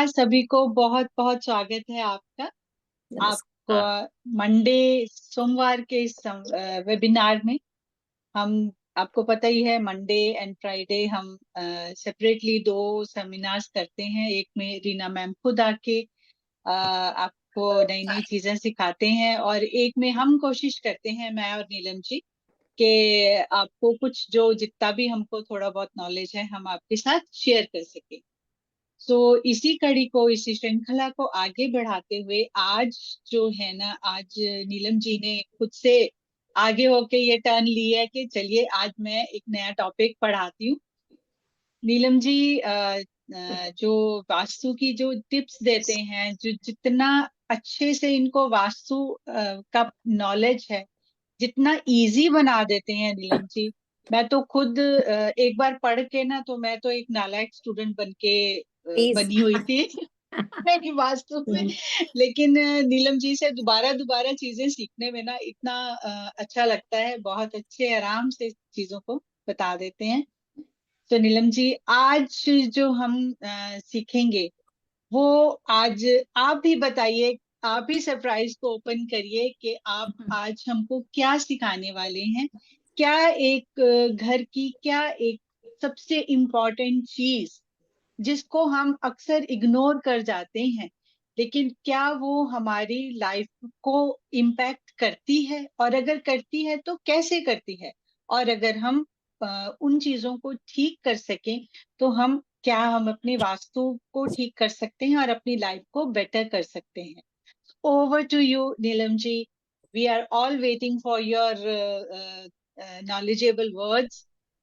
सभी को बहुत बहुत स्वागत है आपका। आपको नमस्कार। मंडे सोमवार के इस वेबिनार में हम आपको पता ही है, मंडे एंड फ्राइडे हम सेपरेटली दो सेमिनार्स करते हैं। एक में रीना मैम खुद आके आपको नई नई चीजें सिखाते हैं, और एक में हम कोशिश करते हैं, मैं और नीलम जी, कि आपको कुछ जो जितना भी हमको थोड़ा बहुत नॉलेज है हम आपके साथ शेयर कर सके। इसी कड़ी को, इसी श्रृंखला को आगे बढ़ाते हुए आज जो है ना, आज नीलम जी ने खुद से आगे होके ये टर्न लिया है कि चलिए आज मैं एक नया टॉपिक पढ़ाती हूँ। नीलम जी जो वास्तु की जो टिप्स देते हैं, जो जितना अच्छे से इनको वास्तु का नॉलेज है, जितना इजी बना देते हैं नीलम जी। मैं तो खुद एक बार पढ़ के ना, तो मैं तो एक नालायक स्टूडेंट बन के प्लीज। बनी हुई थी नहीं वास्तु में। लेकिन नीलम जी से दोबारा दोबारा चीजें सीखने में ना इतना अच्छा लगता है, बहुत अच्छे आराम से चीजों को बता देते हैं। तो नीलम जी, आज जो हम सीखेंगे वो, आज आप भी बताइए, आप ही सरप्राइज को ओपन करिए कि आप आज हमको क्या सिखाने वाले हैं। क्या एक घर की क्या एक सबसे इम्पोर्टेंट चीज जिसको हम अक्सर इग्नोर कर जाते हैं, लेकिन क्या वो हमारी लाइफ को इम्पैक्ट करती है, और अगर करती है तो कैसे करती है, और अगर हम उन चीजों को ठीक कर सकें तो हम अपने वास्तु को ठीक कर सकते हैं और अपनी लाइफ को बेटर कर सकते हैं। Over to you Neelam ji. We are all waiting for your knowledgeable words.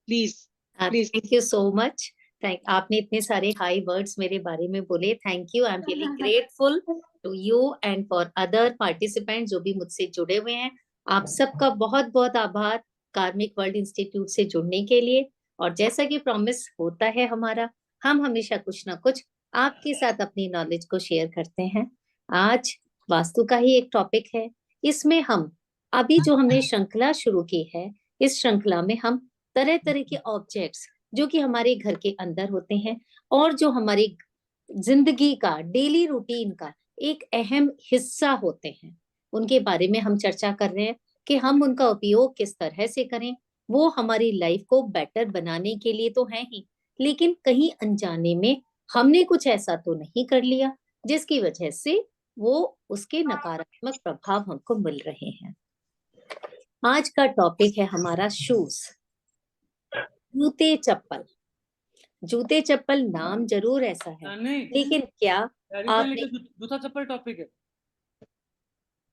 Please, please. Thank you so much. Thank आपने इतने सारे हाई वर्ड्स मेरे बारे में बोले। Thank you. I am really grateful to you and for other participant जो भी मुझसे जुड़े हुए हैं। आप सबका बहुत बहुत आभार कार्मिक वर्ल्ड इंस्टीट्यूट से जुड़ने के लिए। और जैसा कि प्रॉमिस होता है हमारा, हम हमेशा कुछ ना कुछ आपके साथ अपनी नॉलेज को शेयर करते हैं। आज वास्तु का ही एक टॉपिक है। इसमें हम अभी जो हमने श्रृंखला शुरू की है, इस श्रृंखला में हम तरह तरह के ऑब्जेक्ट्स जो कि हमारे घर के अंदर होते हैं और जो हमारी जिंदगी का, डेली रूटीन का एक अहम हिस्सा होते हैं, उनके बारे में हम चर्चा कर रहे हैं कि हम उनका उपयोग किस तरह से करें। वो हमारी लाइफ को बेटर बनाने के लिए तो है ही, लेकिन कहीं अनजाने में हमने कुछ ऐसा तो नहीं कर लिया जिसकी वजह से वो उसके नकारात्मक प्रभाव हमको मिल रहे हैं। आज का टॉपिक है हमारा शूज, जूते चप्पल। जूते चप्पल नाम जरूर ऐसा है, नहीं लेकिन क्या आपने जूता चप्पल टॉपिक है।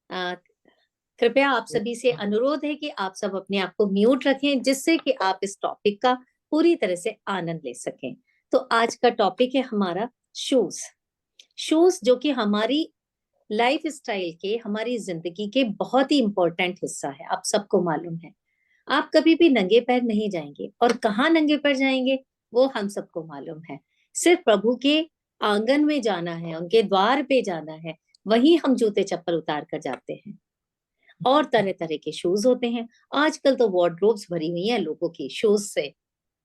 आ, कृपया आप सभी से अनुरोध है कि आप सब अपने आप को म्यूट रखें, जिससे कि आप इस टॉपिक का पूरी तरह से आनंद ले सकें। तो आज का टॉपिक है हमारा शूज। शूज जो कि हमारी लाइफ स्टाइल के, हमारी जिंदगी के बहुत ही इंपॉर्टेंट हिस्सा है। आप सबको मालूम है, आप कभी भी नंगे पैर नहीं जाएंगे, और कहाँ नंगे पैर जाएंगे वो हम सबको मालूम है। सिर्फ प्रभु के आंगन में जाना है, उनके द्वार पे जाना है, वहीं हम जूते चप्पल उतार कर जाते हैं। और तरह तरह के शूज होते हैं। आजकल तो वार्डरोब्स भरी हुई हैं लोगों की शूज से।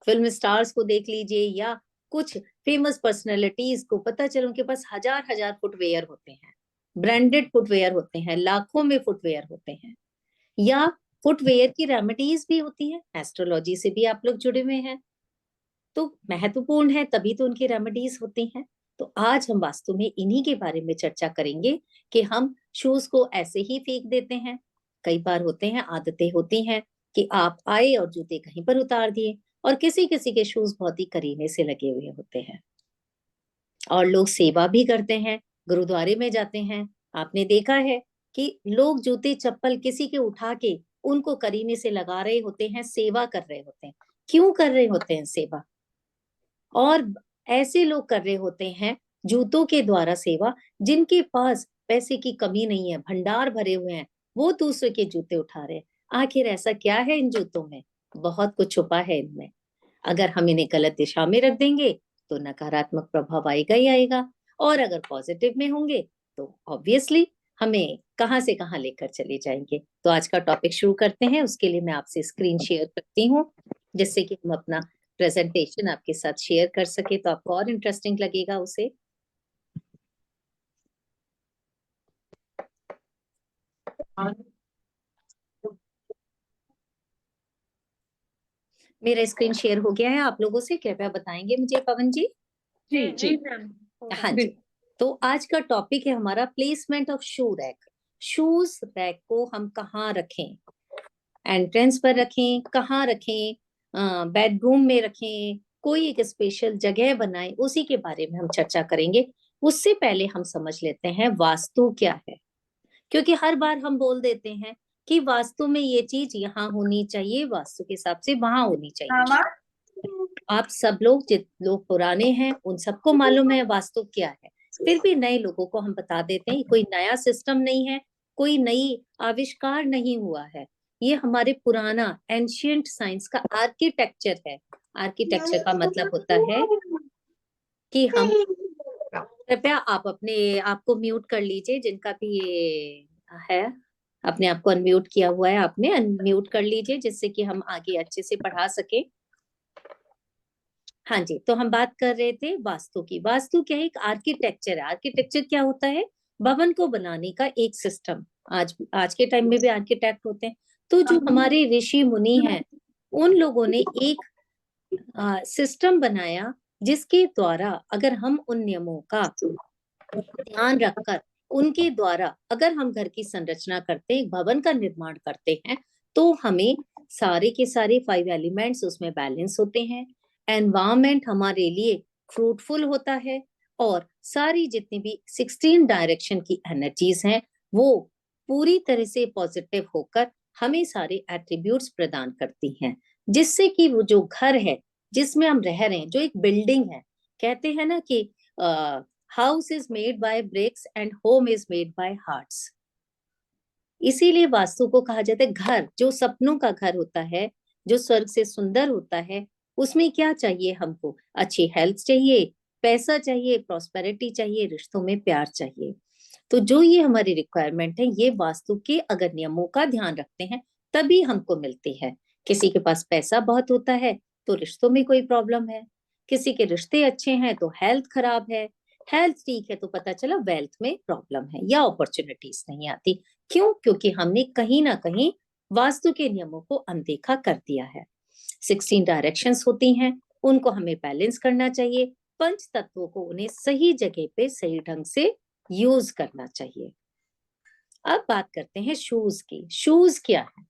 फिल्म स्टार्स को देख लीजिए, या कुछ फेमस पर्सनैलिटीज को पता चले उनके पास हजार हजार फुटवेयर होते हैं, ब्रांडेड फुटवेयर होते हैं, लाखों में फुटवेयर होते हैं। या फुटवेयर की रेमेडीज भी होती है। एस्ट्रोलॉजी से भी आप लोग जुड़े हुए हैं तो महत्वपूर्ण है, तभी तो उनकी रेमेडीज होती हैं। तो आज हम वास्तु में इन्हीं के बारे में चर्चा करेंगे कि हम शूज को ऐसे ही फेंक देते हैं। कई बार होते हैं, आदतें होती हैं कि आप आए और जूते कहीं पर उतार दिए, और किसी किसी के शूज बहुत ही करीने से लगे हुए होते हैं। और लोग सेवा भी करते हैं, गुरुद्वारे में जाते हैं। आपने देखा है कि लोग जूते चप्पल किसी के उठा के उनको करीने से लगा रहे होते हैं, सेवा कर रहे होते हैं। क्यों कर रहे होते हैं सेवा? और ऐसे लोग कर रहे होते हैं जूतों के द्वारा सेवा, जिनके पास पैसे की कमी नहीं है, भंडार भरे हुए हैं, वो दूसरे के जूते उठा रहे हैं। आखिर ऐसा क्या है इन जूतों में? बहुत कुछ छुपा है इनमें। अगर हम इन्हें गलत दिशा में रख देंगे तो नकारात्मक प्रभाव आएगा ही आएगा, और अगर पॉजिटिव में होंगे तो ऑब्वियसली हमें कहाँ से कहाँ लेकर चले जाएंगे। तो आज का टॉपिक शुरू करते हैं। उसके लिए मैं आपसे स्क्रीन शेयर करती हूँ, जिससे कि हम अपना प्रेजेंटेशन आपके साथ शेयर कर सके, तो आपको और इंटरेस्टिंग लगेगा उसे। मेरा स्क्रीन शेयर हो गया है आप लोगों से, कृपया बताएंगे मुझे पवन जी। जी जी हाँ जी, तो आज का टॉपिक है हमारा placement of shoe rack. Shoes rack को हम कहाँ रखें, एंट्रेंस पर रखें, कहाँ रखें, बेडरूम में रखें, कोई एक स्पेशल जगह बनाए, उसी के बारे में हम चर्चा करेंगे। उससे पहले हम समझ लेते हैं वास्तु क्या है, क्योंकि हर बार हम बोल देते हैं कि वास्तु में ये चीज यहाँ होनी चाहिए, वास्तु के हिसाब से वहां होनी चाहिए। आप सब लोग, जित लोग पुराने हैं उन सबको मालूम है वास्तु क्या है, फिर भी नए लोगों को हम बता देते हैं कोई नया सिस्टम नहीं है, कोई नई आविष्कार नहीं हुआ है, ये हमारे पुराना एंशियंट साइंस का आर्किटेक्चर है। आर्किटेक्चर का मतलब होता है कि हम, कृपया आप अपने आप को म्यूट कर लीजिए, जिनका भी ये है अपने आप को अनम्यूट किया हुआ है आपने अनम्यूट कर लीजिए, जिससे कि हम आगे अच्छे से पढ़ा सके। हाँ जी, तो हम बात कर रहे थे वास्तु की। वास्तु क्या है, एक आर्किटेक्चर है। आर्किटेक्चर क्या होता है, भवन को बनाने का एक सिस्टम। आज आज के टाइम में भी आर्किटेक्ट होते हैं, तो जो हमारे ऋषि मुनि हैं उन लोगों ने एक सिस्टम बनाया, जिसके द्वारा अगर हम उन नियमों का ध्यान रखकर उनके द्वारा अगर हम घर की संरचना करते हैं, एक भवन का निर्माण करते हैं, तो हमें सारे के सारे 5 एलिमेंट्स उसमें बैलेंस होते हैं, एनवायरमेंट हमारे लिए फ्रूटफुल होता है, और सारी जितनी भी 16 डायरेक्शन की एनर्जीज हैं वो पूरी तरह से पॉजिटिव होकर हमें सारे एट्रीब्यूट्स प्रदान करती हैं, जिससे कि वो जो घर है जिसमें हम रह रहे हैं, जो एक बिल्डिंग है, कहते हैं ना कि house is made by bricks and home is made by hearts. इसीलिए वास्तु को कहा जाता है घर, जो सपनों का घर होता है, जो स्वर्ग से सुंदर होता है। उसमें क्या चाहिए हमको, अच्छी हेल्थ चाहिए, पैसा चाहिए, प्रॉस्पेरिटी चाहिए, रिश्तों में प्यार चाहिए। तो जो ये हमारी रिक्वायरमेंट है, ये वास्तु के अगर नियमों का ध्यान रखते हैं तभी हमको मिलती है। किसी के पास पैसा बहुत होता है तो रिश्तों में कोई प्रॉब्लम है, किसी के रिश्ते अच्छे हैं तो हेल्थ खराब है, हेल्थ ठीक है तो पता चला वेल्थ में प्रॉब्लम है या अपॉर्चुनिटीज नहीं आती। क्यों? क्योंकि हमने कहीं ना कहीं वास्तु के नियमों को अनदेखा कर दिया है। 16 डायरेक्शंस होती हैं, उनको हमें बैलेंस करना चाहिए, पंच तत्वों को उन्हें सही जगह पे सही ढंग से यूज करना चाहिए। अब बात करते हैं शूज की। शूज क्या है?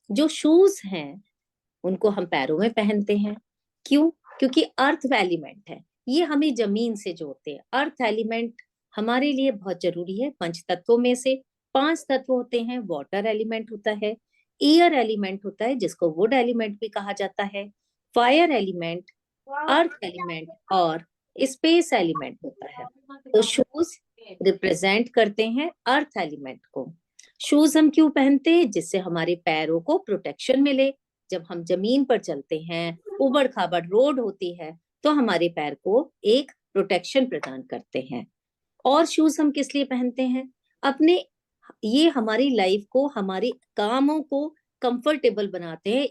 जो शूज हैं उनको हम पैरों में पहनते हैं। क्यों? क्योंकि अर्थ एलिमेंट है, ये हमें जमीन से जोड़ते हैं। अर्थ एलिमेंट हमारे लिए बहुत जरूरी है। पंच तत्वों में से 5 तत्व होते हैं। वाटर एलिमेंट होता है, एयर एलिमेंट होता है जिसको वुड एलिमेंट भी कहा जाता है, फायर एलिमेंट, अर्थ एलिमेंट और स्पेस एलिमेंट होता है। तो शूज रिप्रेजेंट करते हैं अर्थ एलिमेंट को। शूज हम क्यों पहनते हैं? जिससे हमारे पैरों को प्रोटेक्शन मिले। जब हम जमीन पर चलते हैं, उबड़ खाबड़ रोड होती है, तो हमारे पैर को एक प्रोटेक्शन प्रदान करते हैं। और शूज हम किस लिए पहनते हैं? अपने, ये हमारी लाइफ को, हमारे कामों को कंफर्टेबल बनाते हैं,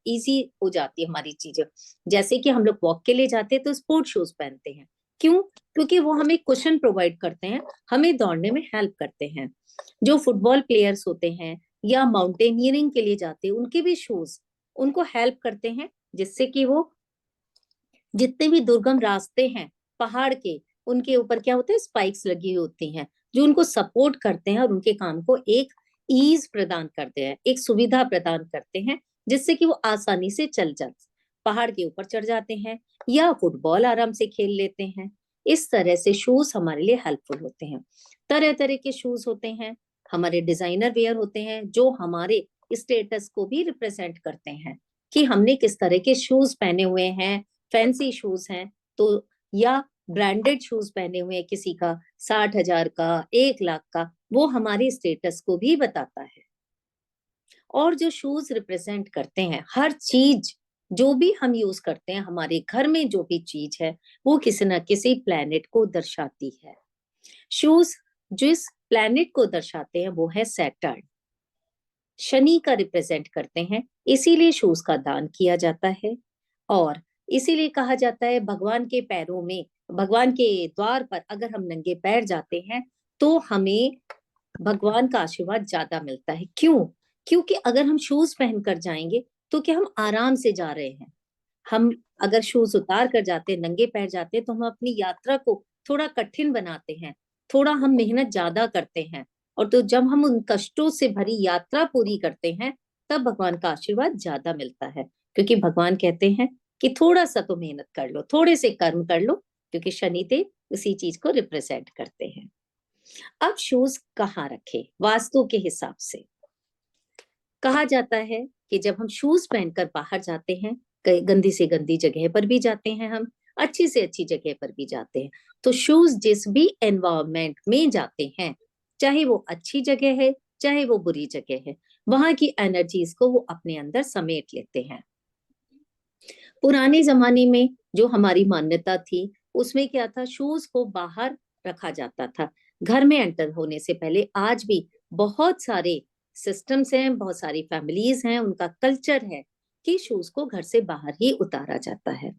इजी हो जाती है हमारी चीजें। जैसे कि हम लोग वॉक के लिए जाते हैं तो स्पोर्ट शूज पहनते हैं। क्यों? क्योंकि वो हमें कुशन प्रोवाइड करते हैं, हमें दौड़ने में हेल्प करते हैं। जो फुटबॉल प्लेयर्स होते हैं या माउंटेनियरिंग के लिए जाते हैं, उनके भी शूज उनको हेल्प करते हैं, जिससे कि वो जितने भी दुर्गम रास्ते हैं पहाड़ के, उनके ऊपर क्या होते हैं, स्पाइक्स लगी हुई होती हैं, जो उनको सपोर्ट करते हैं और उनके काम को एक ईज प्रदान करते हैं, एक सुविधा प्रदान करते हैं, जिससे कि वो आसानी से चल जा, पहाड़ के ऊपर चढ़ जाते हैं या फुटबॉल आराम से खेल लेते हैं। इस तरह से शूज हमारे लिए हेल्पफुल होते हैं। तरह तरह के शूज होते हैं, हमारे डिजाइनर वेयर होते हैं, जो हमारे स्टेटस को भी रिप्रेजेंट करते हैं कि हमने किस तरह के शूज पहने हुए हैं। फैंसी शूज हैं तो, या ब्रांडेड शूज पहने हुए हैं किसी का 60,000 का, 1 लाख का, वो हमारे स्टेटस को भी बताता है। और जो शूज रिप्रेजेंट करते हैं, हर चीज जो भी हम यूज करते हैं, हमारे घर में जो भी चीज है, वो किसी ना किसी प्लेनेट को दर्शाती है। शूज जिस प्लेनेट को दर्शाते हैं वो है सैटर्न, शनि का रिप्रेजेंट करते हैं, इसीलिए शूज का दान किया जाता है। और इसीलिए कहा जाता है भगवान के पैरों में, भगवान के द्वार पर अगर हम नंगे पैर जाते हैं तो हमें भगवान का आशीर्वाद ज्यादा मिलता है। क्यों? क्योंकि अगर हम शूज पहनकर जाएंगे तो क्या हम आराम से जा रहे हैं। हम अगर शूज उतार कर जाते हैं, नंगे पैर जाते हैं, तो हम अपनी यात्रा को थोड़ा कठिन बनाते हैं, थोड़ा हम मेहनत ज्यादा करते हैं। और तो जब हम उन कष्टों से भरी यात्रा पूरी करते हैं, तब भगवान का आशीर्वाद ज्यादा मिलता है। क्योंकि भगवान कहते हैं कि थोड़ा सा तो मेहनत कर लो, थोड़े से कर्म कर लो, क्योंकि शनिदेव उसी चीज को रिप्रेजेंट करते हैं। अब शूज कहाँ रखे वास्तु के हिसाब से? कहा जाता है कि जब हम शूज पहनकर बाहर जाते हैं, गंदी से गंदी जगह पर भी जाते हैं, हम अच्छी से अच्छी जगह पर भी जाते हैं, तो शूज जिस भी एनवायरमेंट में जाते हैं, चाहे वो अच्छी जगह है चाहे वो बुरी जगह है, वहां की एनर्जीज को वो अपने अंदर समेट लेते हैं। पुराने जमाने में जो हमारी मान्यता थी, उसमें क्या था, शूज को बाहर रखा जाता था घर में एंटर होने से पहले। आज भी बहुत सारे सिस्टम्स हैं, बहुत सारी फैमिलीज हैं, उनका कल्चर है कि शूज को घर से बाहर ही उतारा जाता है।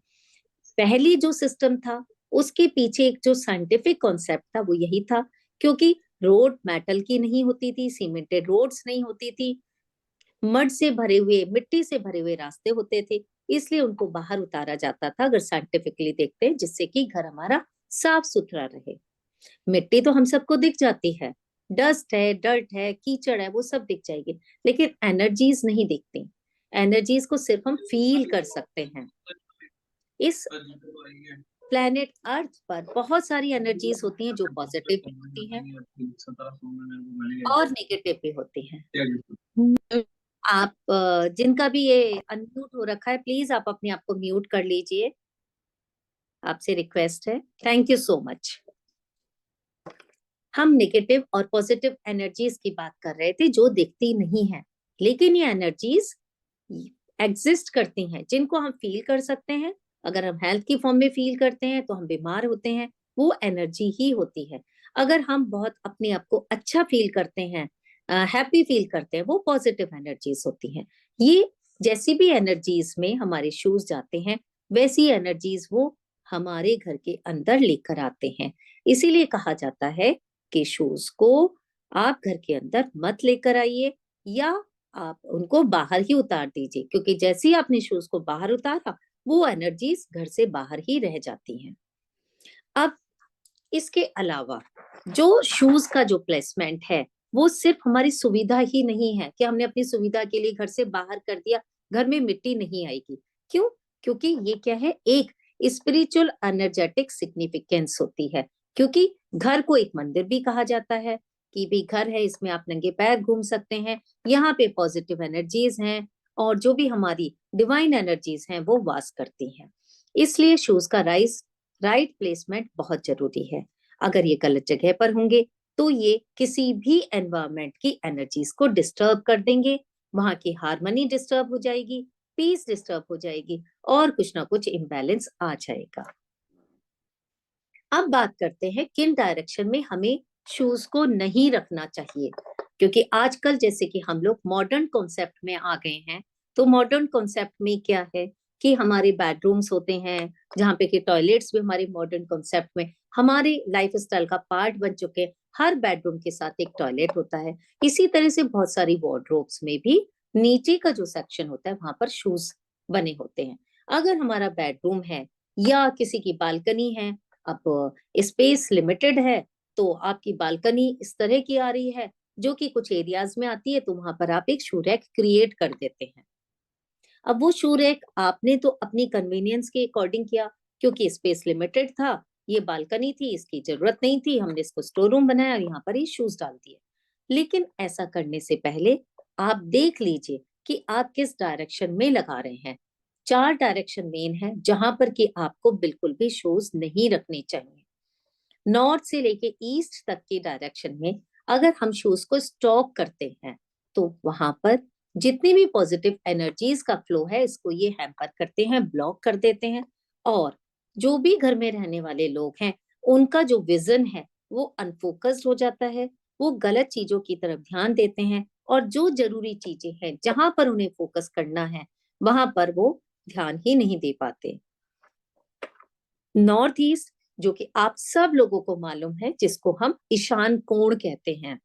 पहली जो सिस्टम था, उसके पीछे एक जो साइंटिफिक कॉन्सेप्ट था वो यही था, क्योंकि रोड मेटल की नहीं होती थी, सीमेंटेड रोड्स नहीं होती थी, मड से भरे हुए, मिट्टी से भरे हुए रास्ते होते थे, इसलिए उनको बाहर उतारा जाता था, अगर साइंटिफिकली देखते हैं, जिससे कि घर हमारा साफ सुथरा रहे। मिट्टी तो हम सबको दिख जाती है, डस्ट है, डर्ट है, कीचड़ है, वो सब दिख जाएगी, लेकिन एनर्जीज नहीं दिखती। एनर्जीज को सिर्फ हम फील कर सकते हैं। इस प्लेनेट अर्थ पर बहुत सारी एनर्जीज होती हैं, जो पॉजिटिव भी होती हैं और नेगेटिव भी होती हैं। आप जिनका भी ये अनम्यूट हो रखा है, प्लीज आप अपने आप को म्यूट कर लीजिए, आपसे रिक्वेस्ट है। Thank you so much. हम नेगेटिव और पॉजिटिव एनर्जीज की बात कर रहे थे, जो दिखती नहीं है, लेकिन ये एनर्जीज एग्जिस्ट करती हैं, जिनको हम फील कर सकते हैं। अगर हम हेल्थ की फॉर्म में फील करते हैं तो हम बीमार होते हैं, वो एनर्जी ही होती है। अगर हम बहुत अपने आप को अच्छा फील करते हैं, हैप्पी फील करते हैं, वो पॉजिटिव एनर्जीज होती हैं। ये जैसी भी एनर्जीज में हमारे शूज जाते हैं, वैसी एनर्जीज वो हमारे घर के अंदर लेकर आते हैं। इसीलिए कहा जाता है कि शूज को आप घर के अंदर मत लेकर आइए, या आप उनको बाहर ही उतार दीजिए, क्योंकि जैसे ही आपने शूज को बाहर उतारा, वो एनर्जीज घर से बाहर ही रह जाती हैं। अब इसके अलावा जो शूज का जो प्लेसमेंट है, वो सिर्फ हमारी सुविधा ही नहीं है कि हमने अपनी सुविधा के लिए घर से बाहर कर दिया, घर में मिट्टी नहीं आएगी। क्यों? क्योंकि ये क्या है, एक स्पिरिचुअल एनर्जेटिक सिग्निफिकेंस होती है। क्योंकि घर को एक मंदिर भी कहा जाता है, कि भी घर है, इसमें आप नंगे पैर घूम सकते हैं, यहाँ पे पॉजिटिव एनर्जीज हैं, और जो भी हमारी डिवाइन एनर्जीज हैं वो वास करती हैं। इसलिए शूज का राइट प्लेसमेंट बहुत जरूरी है। अगर ये गलत जगह पर होंगे तो ये किसी भी एनवायरमेंट की एनर्जीज को डिस्टर्ब कर देंगे, वहां की हार्मनी डिस्टर्ब हो जाएगी, पीस डिस्टर्ब हो जाएगी, और कुछ ना कुछ इम्बैलेंस आ जाएगा। अब बात करते हैं किन डायरेक्शन में हमें शूज को नहीं रखना चाहिए, क्योंकि आजकल जैसे कि हम लोग मॉडर्न कॉन्सेप्ट में आ गए हैं। तो मॉडर्न कॉन्सेप्ट में क्या है कि हमारे बेडरूम्स होते हैं, जहाँ पे कि टॉयलेट्स भी हमारे मॉडर्न कॉन्सेप्ट में हमारे लाइफ स्टाइल का पार्ट बन चुके हैं। हर बेडरूम के साथ एक टॉयलेट होता है। इसी तरह से बहुत सारी वार्डरोब्स में भी नीचे का जो सेक्शन होता है, वहां पर शूज बने होते हैं। अगर हमारा बेडरूम है या किसी की बालकनी है, अब स्पेस लिमिटेड है, तो आपकी बालकनी इस तरह की आ रही है जो कि कुछ एरियाज में आती है, तो वहां पर आप एक शू रैक क्रिएट कर देते हैं। अब वो शू रैक आपने तो अपनी कन्वीनियंस के अकॉर्डिंग किया, क्योंकि स्पेस लिमिटेड था, ये बालकनी थी, इसकी जरूरत नहीं थी, हमने इसको स्टोर रूम बनाया, यहाँ पर ही शूज डाल दिए। लेकिन ऐसा करने से पहले आप देख लीजिए कि आप किस डायरेक्शन में लगा रहे हैं। 4 डायरेक्शन मेन है जहां पर कि आपको बिल्कुल भी शूज नहीं रखने चाहिए। नॉर्थ से लेके ईस्ट तक की डायरेक्शन में अगर हम शूज को स्टॉक करते हैं, तो वहां पर जितनी भी पॉजिटिव एनर्जीज का फ्लो है, इसको ये हैम्पर करते हैं, ब्लॉक कर देते हैं। और जो भी घर में रहने वाले लोग हैं, उनका जो विजन है वो अनफोकस्ड हो जाता है, वो गलत चीजों की तरफ ध्यान देते हैं, और जो जरूरी चीजें हैं जहां पर उन्हें फोकस करना है, वहां पर वो ध्यान ही नहीं दे पाते। नॉर्थ ईस्ट, जो कि आप सब लोगों को मालूम है, जिसको हम ईशान कोण कहते हैं,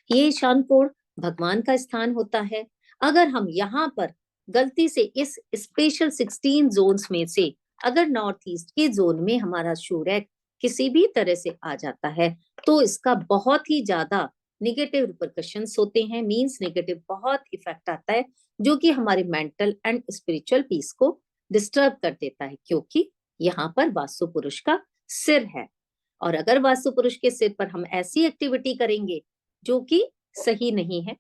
ये ईशान कोण भगवान का स्थान होता है। अगर हम यहाँ पर गलती से इस स्पेशल 16 जोन्स में से अगर नॉर्थ ईस्ट के जोन में हमारा सूर्य किसी भी तरह से आ जाता है तो इसका बहुत ही ज्यादा निगेटिव रिपरकशंस होते हैं, मींस नेगेटिव बहुत इफेक्ट आता है, जो कि हमारे मेंटल एंड स्पिरिचुअल पीस को डिस्टर्ब कर देता है, क्योंकि यहाँ पर वास्तु पुरुष का सिर है। और अगर वास्तु पुरुष के सिर पर हम ऐसी एक्टिविटी करेंगे जो कि सही नहीं है,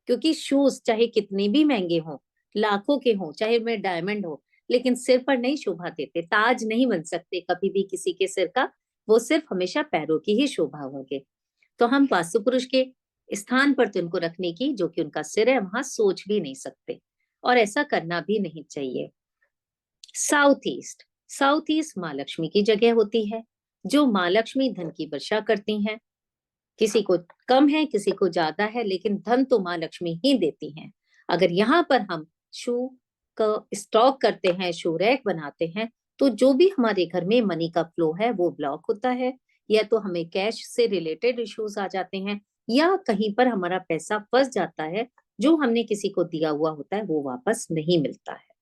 क्योंकि शूज चाहे कितने भी महंगे हों, लाखों के हों, चाहे उनमें डायमंड हो, लेकिन सिर पर नहीं शोभा देते, ताज नहीं बन सकते कभी भी किसी के सिर का, वो सिर्फ हमेशा पैरों की ही शोभा होंगे। तो हम वास्तु पुरुष के स्थान पर तो उनको रखने की, जो कि उनका सिर है, वहां सोच भी नहीं सकते, और ऐसा करना भी नहीं चाहिए। साउथ ईस्ट, साउथ ईस्ट माँ लक्ष्मी की जगह होती है, जो माँ लक्ष्मी धन की वर्षा करती हैं। किसी को कम है, किसी को ज्यादा है, लेकिन धन तो माँ लक्ष्मी ही देती हैं। अगर यहाँ पर हम शू का स्टॉक करते हैं, शू रैक बनाते हैं, तो जो भी हमारे घर में मनी का फ्लो है वो ब्लॉक होता है, या तो हमें कैश से रिलेटेड इश्यूज आ जाते हैं, या कहीं पर हमारा पैसा फंस जाता है, जो हमने किसी को दिया हुआ होता है वो वापस नहीं मिलता है।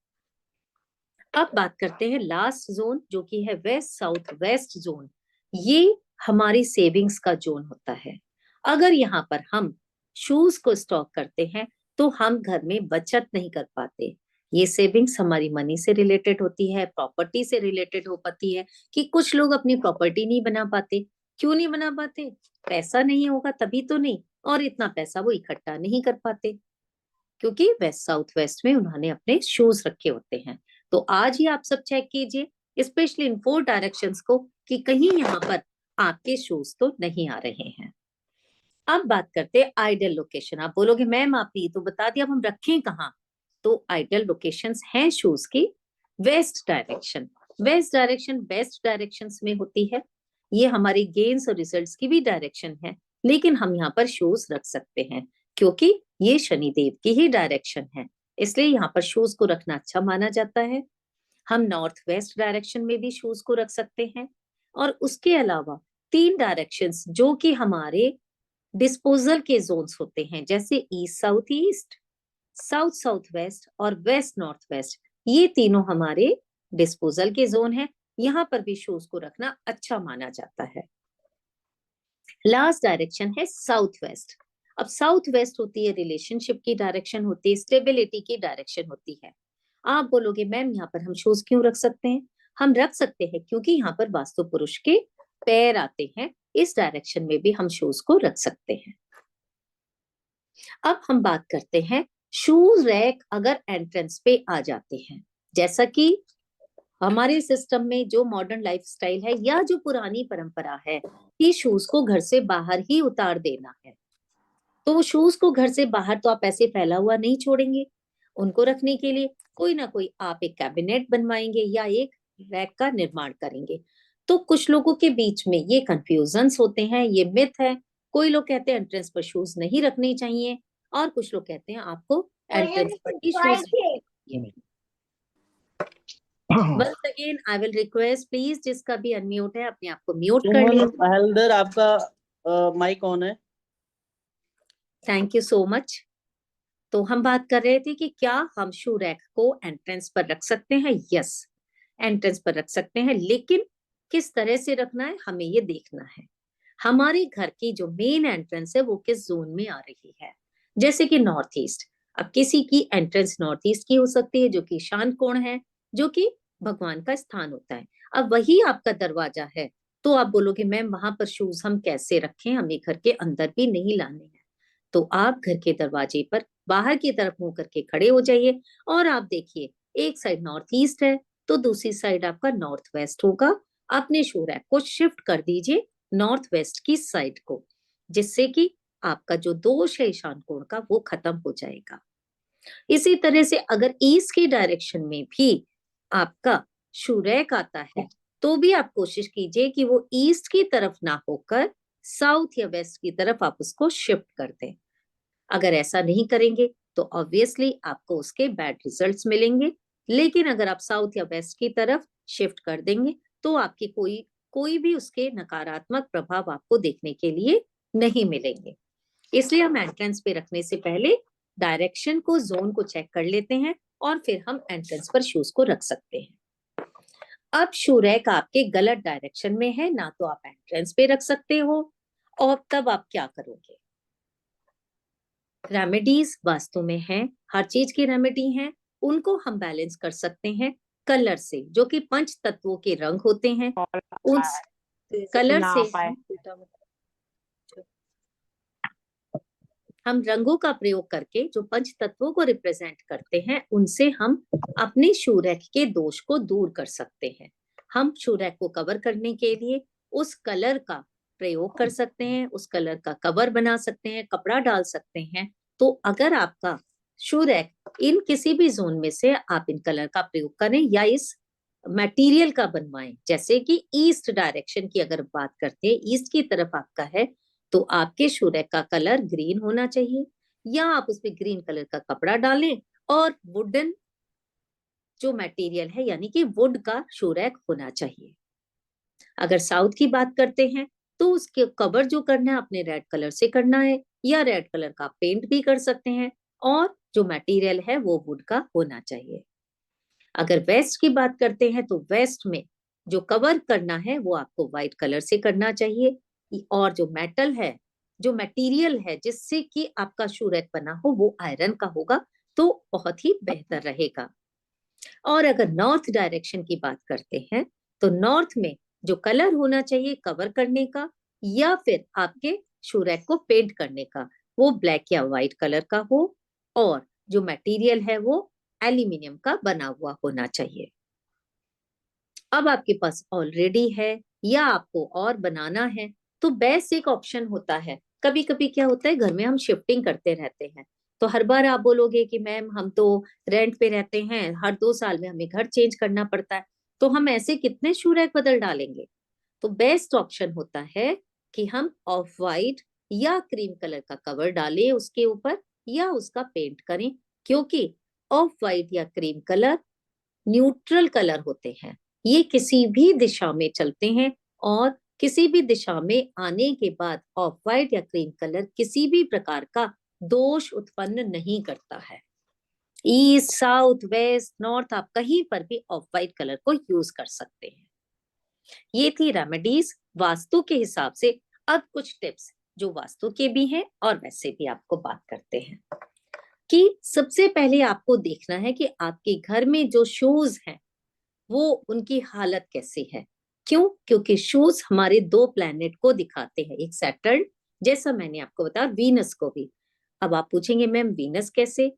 अब बात करते हैं लास्ट जोन, जो कि है वेस्ट साउथ वेस्ट जोन। ये हमारी सेविंग्स का जोन होता है। अगर यहाँ पर हम शूज को स्टॉक करते हैं तो हम घर में बचत नहीं कर पाते। ये सेविंग्स हमारी मनी से रिलेटेड होती है, प्रॉपर्टी से रिलेटेड हो पाती है, कि कुछ लोग अपनी प्रॉपर्टी नहीं बना पाते। क्यों नहीं बना पाते? पैसा नहीं होगा तभी तो नहीं, और इतना पैसा वो इकट्ठा नहीं कर पाते, क्योंकि वेस्ट साउथ वेस्ट में उन्होंने अपने शूज रखे होते हैं। तो आज ही आप सब चेक कीजिए, स्पेशली इन 4 डायरेक्शंस को, कि कहीं यहाँ पर आपके शूज तो नहीं आ रहे हैं। अब बात करते हैं आइडियल लोकेशन। आप बोलोगे मैम आपने तो बता दिया, अब हम रखें कहाँ? तो आइडियल लोकेशंस हैं शूज की west direction. West direction best directions में होती है। ये हमारी गेन्स और रिजल्ट्स की भी डायरेक्शन है, लेकिन हम यहाँ पर शूज रख सकते हैं, क्योंकि ये शनिदेव की ही डायरेक्शन है, इसलिए यहाँ पर शूज को रखना अच्छा माना जाता है। हम नॉर्थ वेस्ट डायरेक्शन में भी शूज को रख सकते हैं। और उसके अलावा 3 डायरेक्शंस जो कि हमारे डिस्पोजल के जोन्स होते हैं, जैसे east south east, south south west और वेस्ट नॉर्थ वेस्ट, ये तीनों हमारे डिस्पोजल के जोन है। यहाँ पर भी शूज को रखना अच्छा माना जाता है। लास्ट डायरेक्शन है साउथ वेस्ट। अब साउथ वेस्ट होती है रिलेशनशिप की डायरेक्शन, होती है स्टेबिलिटी की डायरेक्शन होती है। आप बोलोगे मैम यहाँ पर हम शूज क्यों रख सकते हैं? हम रख सकते हैं क्योंकि यहाँ पर वास्तु पुरुष के पैर आते हैं, इस डायरेक्शन में भी हम शूज को रख सकते हैं। अब हम बात करते हैं शूज रैक अगर एंट्रेंस पे आ जाते हैं, जैसा कि हमारे सिस्टम में जो मॉडर्न लाइफस्टाइल है या जो पुरानी परंपरा है कि शूज को घर से बाहर ही उतार देना है, तो शूज को घर से बाहर तो आप ऐसे फैला हुआ नहीं छोड़ेंगे। उनको रखने के लिए कोई ना कोई आप एक कैबिनेट बनवाएंगे या एक रैक का निर्माण करेंगे। तो कुछ लोगों के बीच में ये कंफ्यूजन्स होते हैं, ये मिथ है। कोई लोग कहते हैं एंट्रेंस पर शूज नहीं रखने चाहिए, और कुछ लोग कहते हैं आपको एंट्रेंस पर ही शूज रखने। Once again I will request please, जिसका भी अनम्यूट है अपने आप को म्यूट कर सुमन लीजिए। हल्दर, आपका माइक ऑन है। Thank you so much. तो हम बात कर रहे थे कि क्या हम शू रैक को एंट्रेंस पर रख सकते हैं? यस, एंट्रेंस पर रख सकते हैं, लेकिन किस तरह से रखना है हमें ये देखना है। हमारे घर की जो मेन एंट्रेंस है वो किस जोन में आ रही है, जैसे कि नॉर्थ ईस्ट। अब किसी की एंट्रेंस नॉर्थ ईस्ट की हो सकती है, जो कि ईशान कोण है, जो कि भगवान का स्थान होता है। अब वही आपका दरवाजा है, तो आप बोलोगे मैम वहां पर शूज हम कैसे रखें, हमें घर के अंदर भी नहीं लाने हैं। तो आप घर के दरवाजे पर बाहर की तरफ मुंह करके खड़े हो जाइए, और आप देखिए एक साइड नॉर्थ ईस्ट है तो दूसरी साइड आपका नॉर्थ वेस्ट होगा। अपने शू रैक को शिफ्ट कर दीजिए नॉर्थ वेस्ट की साइड को, जिससे कि आपका जो दोष है ईशान कोण का वो खत्म हो जाएगा। इसी तरह से अगर ईस्ट की डायरेक्शन में भी आपका शू रैक आता है, तो भी आप कोशिश कीजिए कि वो ईस्ट की तरफ ना होकर साउथ या वेस्ट की तरफ आप उसको शिफ्ट कर दें। अगर ऐसा नहीं करेंगे तो ऑब्वियसली आपको उसके बैड रिजल्ट्स मिलेंगे, लेकिन अगर आप साउथ या वेस्ट की तरफ शिफ्ट कर देंगे तो आपके कोई कोई भी उसके नकारात्मक प्रभाव आपको देखने के लिए नहीं मिलेंगे। इसलिए हम एंट्रेंस पे रखने से पहले डायरेक्शन को, जोन को चेक कर लेते हैं और फिर हम एंट्रेंस पर शूज को रख सकते हैं। अब शू रैक आपके गलत डायरेक्शन में है, ना तो आप एंट्रेंस पे रख सकते हो, और तब आप क्या करोगे? रेमेडीज वास्तु में है, हर चीज की रेमेडी है, उनको हम बैलेंस कर सकते हैं कलर से, जो कि पंच तत्वों के रंग होते हैं, उस कलर से हम रंगों का प्रयोग करके जो पंच तत्वों को रिप्रेजेंट करते हैं, उनसे हम अपने शू रैक के दोष को दूर कर सकते हैं। हम शू रैक को कवर करने के लिए उस कलर का प्रयोग कर सकते हैं, उस कलर का कवर बना सकते हैं, कपड़ा डाल सकते हैं। तो अगर आपका शू रैक इन किसी भी जोन में से आप इन कलर का प्रयोग करें या इस मटेरियल का बनवाएं, जैसे कि ईस्ट डायरेक्शन की अगर बात करते हैं, ईस्ट की तरफ आपका है, तो आपके शू रैक का कलर ग्रीन होना चाहिए, या आप उसमें ग्रीन कलर का कपड़ा डालें और वुडन जो मटेरियल है यानी कि वुड का शू रैक होना चाहिए। अगर साउथ की बात करते हैं तो उसके कवर जो करना है अपने रेड कलर से करना है, या रेड कलर का पेंट भी कर सकते हैं, और जो मटेरियल है वो वुड का होना चाहिए। अगर वेस्ट की बात करते हैं तो वेस्ट में जो कवर करना है वो आपको व्हाइट कलर से करना चाहिए, और जो मेटल है, जो मटेरियल है जिससे कि आपका शू रैक बना हो, वो आयरन का होगा, तो बहुत ही बेहतर रहेगा। और अगर नॉर्थ डायरेक्शन की बात करते हैं तो नॉर्थ में जो कलर होना चाहिए कवर करने का या फिर आपके शू रैक को पेंट करने का, वो ब्लैक या व्हाइट कलर का हो, और जो मटेरियल है वो एल्यूमिनियम का बना हुआ होना चाहिए। अब आपके पास ऑलरेडी है या आपको और बनाना है, तो बेस्ट एक ऑप्शन होता है। कभी कभी क्या होता है, घर में हम शिफ्टिंग करते रहते हैं, तो हर बार आप बोलोगे कि मैम हम तो रेंट पे रहते हैं, हर 2 साल में हमें घर चेंज करना पड़ता है, तो हम ऐसे कितने शू रैक बदल डालेंगे? तो बेस्ट ऑप्शन होता है कि हम ऑफ वाइट या क्रीम कलर का कवर डालें उसके ऊपर, या उसका पेंट करें, क्योंकि ऑफ वाइट या क्रीम कलर न्यूट्रल कलर होते हैं, ये किसी भी दिशा में चलते हैं, और किसी भी दिशा में आने के बाद ऑफ वाइट या क्रीम कलर किसी भी प्रकार का दोष उत्पन्न नहीं करता है। ईस्ट, साउथ, वेस्ट, नॉर्थ, आप कहीं पर भी ऑफ वाइट कलर को यूज कर सकते हैं। ये थी रेमेडीज वास्तु के हिसाब से। अब कुछ टिप्स जो वास्तु के भी हैं और वैसे भी आपको बात करते हैं, कि सबसे पहले आपको देखना है कि आपके घर में जो शूज हैं वो उनकी हालत कैसी है। क्यों? क्योंकि शूज हमारे 2 प्लैनेट को दिखाते हैं, एक सैटर्न, जैसा मैंने आपको बताया, वीनस को भी। अब आप पूछेंगे मैम वीनस कैसे?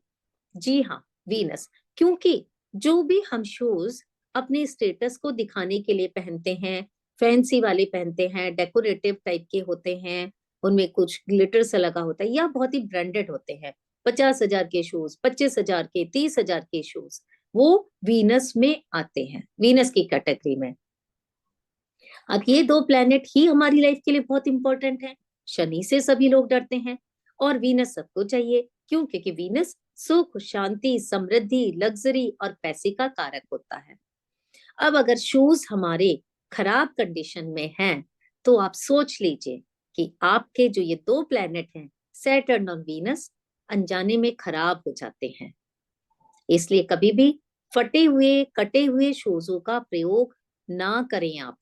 जी हाँ, वीनस, क्योंकि जो भी हम शूज अपने स्टेटस को दिखाने के लिए पहनते हैं, फैंसी वाले पहनते हैं, डेकोरेटिव टाइप के होते हैं, उनमें कुछ ग्लिटर सा लगा होता है, या बहुत ही ब्रांडेड होते हैं, 50,000 के शूज, 25,000 के, 30,000 के शूज, वो वीनस में आते हैं, वीनस की कैटेगरी में। अब ये 2 प्लैनेट ही हमारी लाइफ के लिए बहुत इंपॉर्टेंट है। शनि से सभी लोग डरते हैं, और वीनस सबको चाहिए। क्यों? क्योंकि वीनस सुख, शांति, समृद्धि, लग्जरी और पैसे का कारक होता है। अब अगर शूज हमारे खराब कंडीशन में हैं, तो आप सोच लीजिए कि आपके जो ये 2 प्लैनेट हैं, सैटर्न और वीनस, अनजाने में खराब हो जाते हैं। इसलिए कभी भी फटे हुए, कटे हुए शूजों का प्रयोग ना करें। आप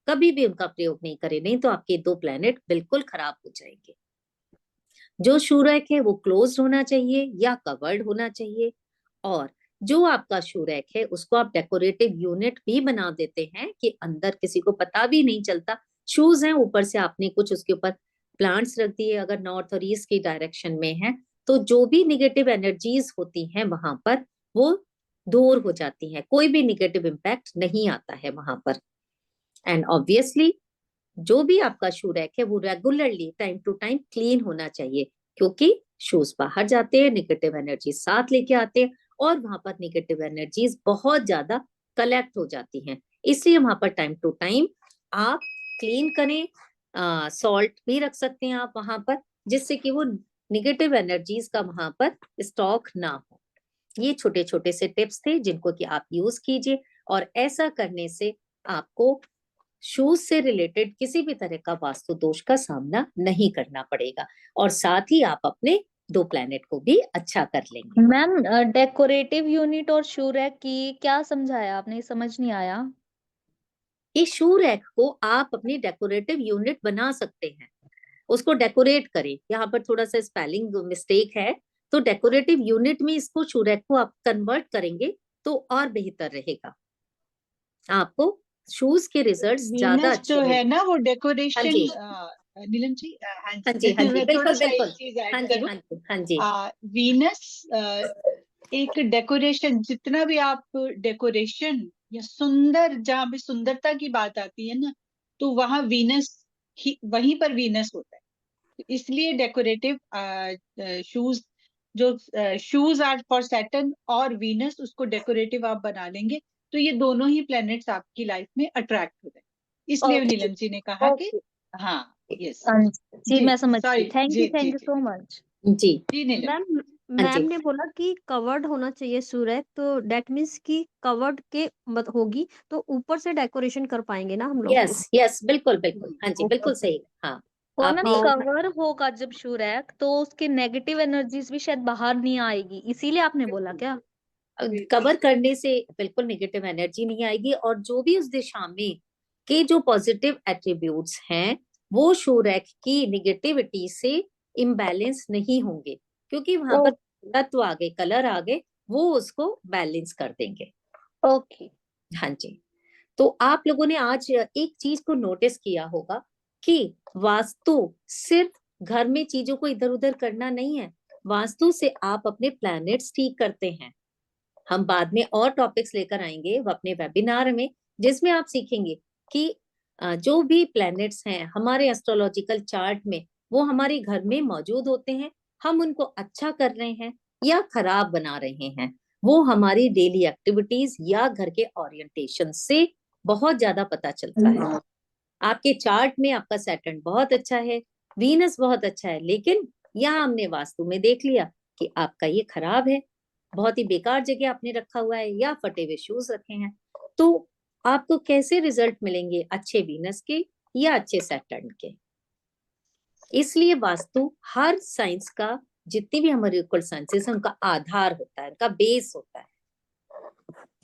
कभी भी उनका प्रयोग नहीं करें, नहीं तो आपके 2 प्लैनेट बिल्कुल खराब हो जाएंगे। जो शू रैक है वो क्लोज्ड होना चाहिए या कवर्ड होना चाहिए, और जो आपका शू रैक है उसको आप डेकोरेटिव यूनिट भी बना देते हैं कि अंदर किसी को पता भी नहीं चलता शूज हैं, ऊपर से आपने कुछ उसके ऊपर प्लांट्स रख दिए। अगर नॉर्थ और ईस्ट की डायरेक्शन में है तो जो भी निगेटिव एनर्जीज होती हैं वहां पर, वो दूर हो जाती हैं, कोई भी निगेटिव इम्पैक्ट नहीं आता है वहां पर। एंड ऑब्वियसली जो भी आपका शू रैक है वो regularly time to time clean होना चाहिए, क्योंकि शूज बाहर जाते हैं, निगेटिव एनर्जी साथ लेके आते हैं, और वहां पर निगेटिव एनर्जीज बहुत ज्यादा कलेक्ट हो जाती हैं। इसलिए वहां पर टाइम टू टाइम आप क्लीन करें। सॉल्ट भी रख सकते हैं आप वहां पर, जिससे कि वो निगेटिव एनर्जीज का वहां पर स्टॉक ना हो। ये छोटे छोटे से टिप्स थे जिनको कि आप यूज कीजिए, और ऐसा करने से आपको शूज से रिलेटेड किसी भी तरह का वास्तु दोष का सामना नहीं करना पड़ेगा, और साथ ही आप अपने 2 प्लैनेट को भी अच्छा कर लेंगे। मैम डेकोरेटिव यूनिट और शू रैक की क्या समझाया आपने, समझ नहीं आया। ये शू रैक को आप अपनी डेकोरेटिव यूनिट बना सकते हैं, उसको डेकोरेट करें। यहाँ पर थोड़ा सा स्पेलिंग मिस्टेक है, तो डेकोरेटिव यूनिट में इसको शू रैक को आप कन्वर्ट करेंगे तो और बेहतर रहेगा, आपको शूज के रिजल्ट्स ज्यादा वीनस अच्छे जो है मिलेंगे। ना वो हाँ डेकोरेशन, जी, नीलम जी, हाँ हाँ जी, जी, हाँ जी, मैं थोड़ा बिल्कुल सा बिल्कुल। एक चीज हाँ ऐड जी, करूँ। हाँ जी, हाँ जी, वीनस एक डेकोरेशन, जितना भी आप डेकोरेशन या सुंदर, जहाँ भी सुंदरता की बात आती है ना, तो वहाँ वीनस ही, वहीं पर वीनस होता है। तो इसलिए डेकोरेटिव शूज, जो शूज आर फॉर सैटर्न और वीनस, उसको डेकोरेटिव आप बना लेंगे तो ये दोनों ही प्लैनेट्स आपकी लाइफ में अट्रैक्ट हो जाए। इसलिए ओके नीलम जी ने कहा कि ओके। हाँ, यस जी जी, मैं समझ गई, सॉरी थैंक जी जी यू जी सो मच। जी, जी नीलम। मैम हाँ मैम जी, ने बोला कि कवर्ड होना चाहिए सूरज, तो डेट मीन्स कि कवर्ड के मत होगी तो ऊपर से डेकोरेशन कर पाएंगे ना हम लोग यस उस। यस, बिल्कुल बिल्कुल, हाँ जी, बिल्कुल ओके। सही। हाँ, और ना आपने कवर होगा जब शू रैक, तो उसकी नेगेटिव एनर्जीज भी शायद बाहर नहीं आएगी, इसीलिए आपने बोला क्या। कवर करने से बिल्कुल नेगेटिव एनर्जी नहीं आएगी, और जो भी उस दिशा में के जो पॉजिटिव एट्रीब्यूट्स हैं वो शो रैक की निगेटिविटी से इम्बैलेंस नहीं होंगे, क्योंकि वहां पर तत्व आ गए, कलर आ गए, वो उसको बैलेंस कर देंगे। ओके। हाँ जी, तो आप लोगों ने आज एक चीज को नोटिस किया होगा कि वास्तु सिर्फ घर में चीजों को इधर उधर करना नहीं है, वास्तु से आप अपने प्लैनेट्स ठीक करते हैं। हम बाद में और टॉपिक्स लेकर आएंगे वो अपने वेबिनार में, जिसमें आप सीखेंगे कि जो भी प्लैनेट्स हैं हमारे एस्ट्रोलॉजिकल चार्ट में, वो हमारे घर में मौजूद होते हैं। हम उनको अच्छा कर रहे हैं या खराब बना रहे हैं, वो हमारी डेली एक्टिविटीज या घर के ओरिएंटेशन से बहुत ज्यादा पता चलता है। आपके चार्ट में आपका सैटर्न बहुत अच्छा है, वीनस बहुत अच्छा है, लेकिन यहाँ हमने वास्तु में देख लिया कि आपका ये खराब है, बहुत ही बेकार जगह आपने रखा हुआ है या फटे हुए शूज रखे हैं, तो आपको कैसे रिजल्ट मिलेंगे, अच्छे वीनस के या अच्छे सैटर्न के। इसलिए वास्तु हर साइंस का, जितनी भी हमारी ओकल्ट साइंसेस है, उनका आधार होता है, उनका बेस होता है।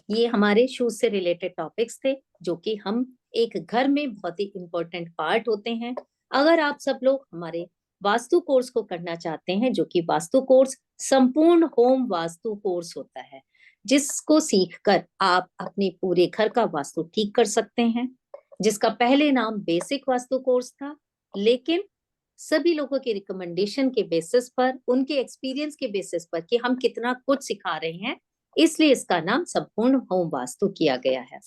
ये हमारे शूज से रिलेटेड टॉपिक्स थे, जो कि हम एक घर में बहुत ही इंपॉर्टेंट पार्ट होते हैं। अगर आप सब लोग हमारे वास्तु कोर्स को करना चाहते हैं, जो कि वास्तु कोर्स संपूर्ण होम वास्तु कोर्स होता है, जिसको सीखकर आप अपने पूरे घर का वास्तु ठीक कर सकते हैं, जिसका पहले नाम बेसिक वास्तु कोर्स था, लेकिन सभी लोगों के रिकमेंडेशन के बेसिस पर, उनके एक्सपीरियंस के बेसिस पर कि हम कितना कुछ सिखा रहे हैं, इसलिए इसका नाम संपूर्ण होम वास्तु किया गया है।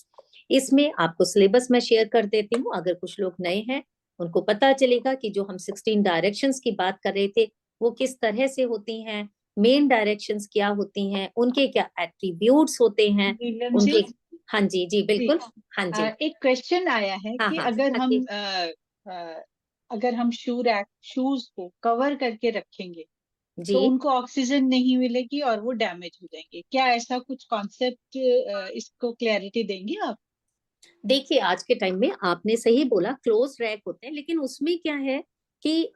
इसमें आपको सिलेबस मैं शेयर कर देती हूँ, अगर कुछ लोग नए हैं उनको पता चलेगा कि जो हम 16 डायरेक्शंस की बात कर रहे थे वो किस तरह से होती हैं, मेन डायरेक्शंस क्या होती हैं, उनके क्या एट्रीब्यूट्स होते हैं, नीलम जी, उनके। हाँ जी, जी बिल्कुल, हाँ जी, एक क्वेश्चन आया है हाँ कि हाँ, अगर हाँ हम जी, अगर हम शूज को कवर करके रखेंगे जी तो उनको ऑक्सीजन नहीं मिलेगी और वो डैमेज हो जाएंगे, क्या ऐसा कुछ कॉन्सेप्ट, इसको क्लैरिटी देंगे आप। देखिए, आज के टाइम में आपने सही बोला, क्लोज रैक होते हैं, लेकिन उसमें क्या है कि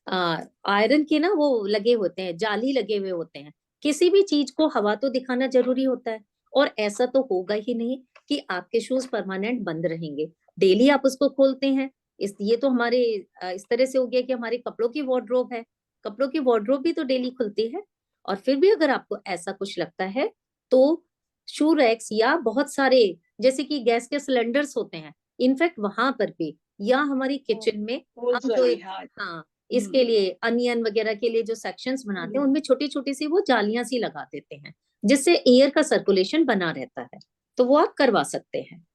आयरन के ना वो लगे होते हैं, जाली लगे हुए होते हैं। किसी भी चीज को हवा तो दिखाना जरूरी होता है, और ऐसा तो होगा ही नहीं कि आपके शूज परमानेंट बंद रहेंगे, डेली आप उसको खोलते हैं। ये तो हमारे इस तरह से हो गया कि हमारे कपड़ों की वार्डरोब है, कपड़ों की वार्डरोब भी तो डेली खुलती है। और फिर भी अगर आपको ऐसा कुछ लगता है, तो शू रैक्स या बहुत सारे, जैसे कि गैस के सिलेंडर्स होते हैं, इनफैक्ट वहां पर भी, या हमारी किचन में होल्स हम जो वाली, एक, हाँ। हाँ, इसके लिए अनियन वगैरह के लिए जो सेक्शंस बनाते हैं, उनमें छोटी छोटी सी वो जालियां सी लगा देते हैं, जिससे एयर का सर्कुलेशन बना रहता है, तो वो आप करवा सकते हैं।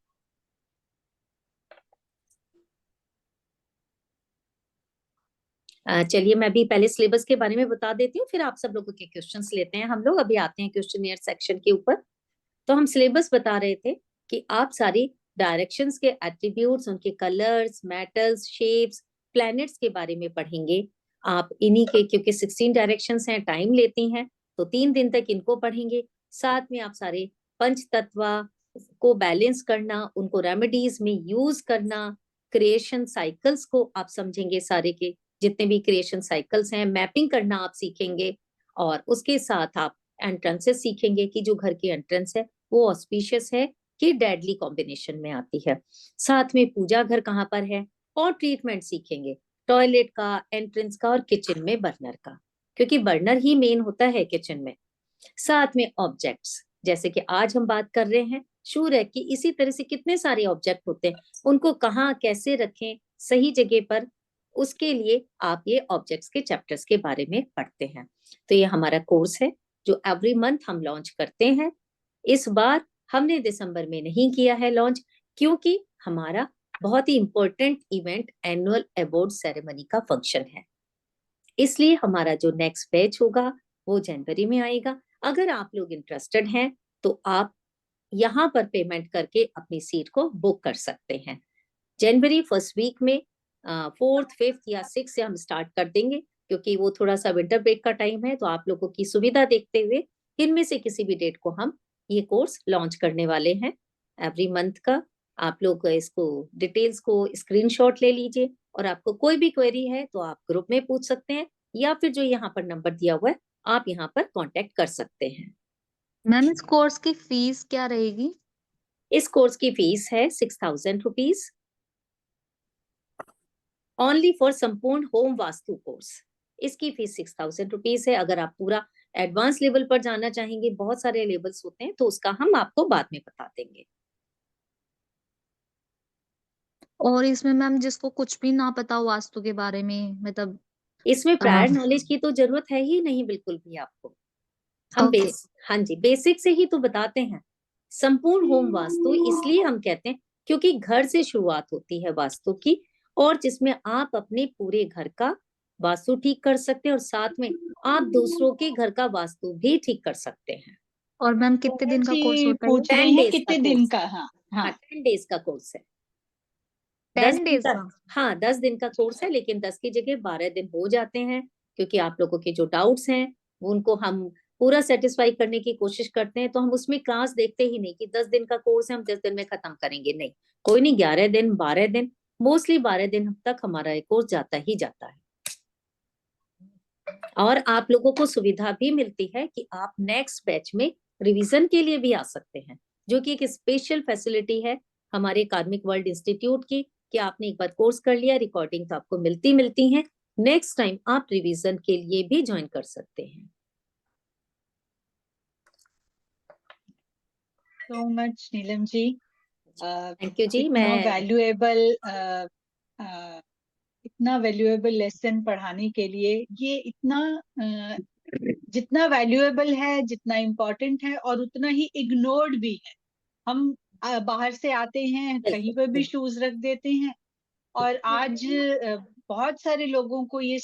चलिए, मैं भी पहले सिलेबस के बारे में बता देती हूँ, फिर आप सब लोगों के क्वेश्चंस लेते हैं हम लोग। अभी आते हैं क्वेश्चनियर सेक्शन के ऊपर। तो हम सिलेबस बता रहे थे कि आप सारी डायरेक्शंस के एट्रीब्यूट्स, उनके कलर्स, मेटल्स, शेप्स, प्लैनेट्स के बारे में पढ़ेंगे। आप इन्हीं के, क्योंकि 16 डायरेक्शंस हैं, टाइम लेती हैं, तो 3 दिन तक इनको पढ़ेंगे। साथ में आप सारे पंच तत्व, को बैलेंस करना, उनको रेमेडीज में यूज करना, क्रिएशन साइकिल्स को आप समझेंगे, सारे के जितने भी क्रिएशन साइकिल्स हैं, मैपिंग करना आप सीखेंगे। और उसके साथ आप एंट्रेंसेस सीखेंगे कि जो घर की एंट्रेंस है वो ऑस्पिशियस है कि डेडली कॉम्बिनेशन में आती है। साथ में पूजा घर कहाँ पर है, और ट्रीटमेंट सीखेंगे, टॉयलेट का, एंट्रेंस का और किचन में बर्नर का, क्योंकि बर्नर ही मेन होता है किचन में। साथ में ऑब्जेक्ट्स, जैसे कि आज हम बात कर रहे हैं शू रैक की, इसी तरह से कितने सारे ऑब्जेक्ट होते हैं, उनको कहाँ कैसे रखें सही जगह पर, उसके लिए आप ये ऑब्जेक्ट्स के चैप्टर्स के बारे में पढ़ते हैं। तो ये हमारा कोर्स है जो एवरी मंथ हम लॉन्च करते हैं। इस बार हमने दिसंबर में नहीं किया है लॉन्च, क्योंकि हमारा बहुत ही important event annual award ceremony का फंक्शन है, इसलिए हमारा जो नेक्स्ट बैच होगा वो जनवरी में आएगा। अगर आप लोग इंटरेस्टेड हैं तो आप यहाँ पर पेमेंट करके अपनी सीट को बुक कर सकते हैं। जनवरी फर्स्ट वीक में 4th 5th या 6th से हम स्टार्ट कर देंगे, क्योंकि वो थोड़ा सा विंटर ब्रेक का टाइम है, तो आप लोगों की सुविधा देखते हुए इनमें से किसी भी डेट को हम ये कोर्स लॉन्च करने वाले हैं एवरी मंथ का। आप लोग इसको डिटेल्स को स्क्रीनशॉट ले लीजिए, और आपको कोई भी क्वेरी है तो आप ग्रुप में पूछ सकते हैं, या फिर जो यहाँ पर नंबर दिया हुआ है आप यहाँ पर कांटेक्ट कर सकते हैं। मैम इस कोर्स की फीस क्या रहेगी? इस कोर्स की फीस है 6000 रुपीज ओनली फॉर संपूर्ण होम वास्तु कोर्स। इसकी फीस 6000 रुपीज है। अगर आप पूरा एडवांस लेवल पर जाना चाहेंगे, बहुत सारे लेवल्स होते हैं, तो उसका हम आपको बाद में बता देंगे। और इसमें मैम जिसको कुछ भी ना पता हो वास्तु के बारे में, मतलब इसमें प्रायर नॉलेज की तो जरूरत है ही नहीं बिल्कुल भी आपको। हम ओके। हाँ जी, बेसिक से ही तो बताते हैं। संपूर्ण होम वास्तु इसलिए हम कहते हैं क्योंकि घर से शुरुआत होती है वास्तु की, और जिसमें आप अपने पूरे घर का वास्तु ठीक कर सकते हैं, और साथ में आप दूसरों के घर का वास्तु भी ठीक कर सकते हैं। और मैम कितने दिन का कोर्स जी होता है? पूछ रहे 10 हैं days का कितने दिन कोर्स। का? हाँ हाँ, हाँ 10 days का कोर्स है। 10 10 दिन डेज का, का? हाँ 10 दिन का कोर्स है, लेकिन 10 की जगह 12 दिन हो जाते हैं, क्योंकि आप लोगों के जो डाउट्स हैं उनको हम पूरा सेटिस्फाई करने की कोशिश करते हैं। तो हम उसमें क्लास देखते ही नहीं कि 10 दिन का कोर्स है हम 10 दिन में खत्म करेंगे, नहीं, कोई नहीं, 11 दिन 12 दिन, मोस्टली 12 दिन तक हमारा ये कोर्स जाता ही जाता है। और आप लोगों को सुविधा भी मिलती है कि आप नेक्स्ट बैच में रिवीजन के लिए भी आ सकते हैं, जो कि एक स्पेशल फैसिलिटी है हमारे कार्मिक वर्ल्ड इंस्टीट्यूट की, कि आपने एक बार कोर्स कर लिया, रिकॉर्डिंग तो आपको मिलती हैं, नेक्स्ट टाइम आप रिवीजन के लिए भी ज्वाइन कर सकते हैं। So much Neelam ji, thank you जी। इतना वैल्यूएबल लेसन पढ़ाने के लिए। ये इतना जितना वैल्यूएबल है, जितना इम्पोर्टेंट है, और उतना ही इग्नोर्ड भी है। हम बाहर से आते हैं, कहीं पर भी शूज रख देते हैं, और आज बहुत सारे लोगों को ये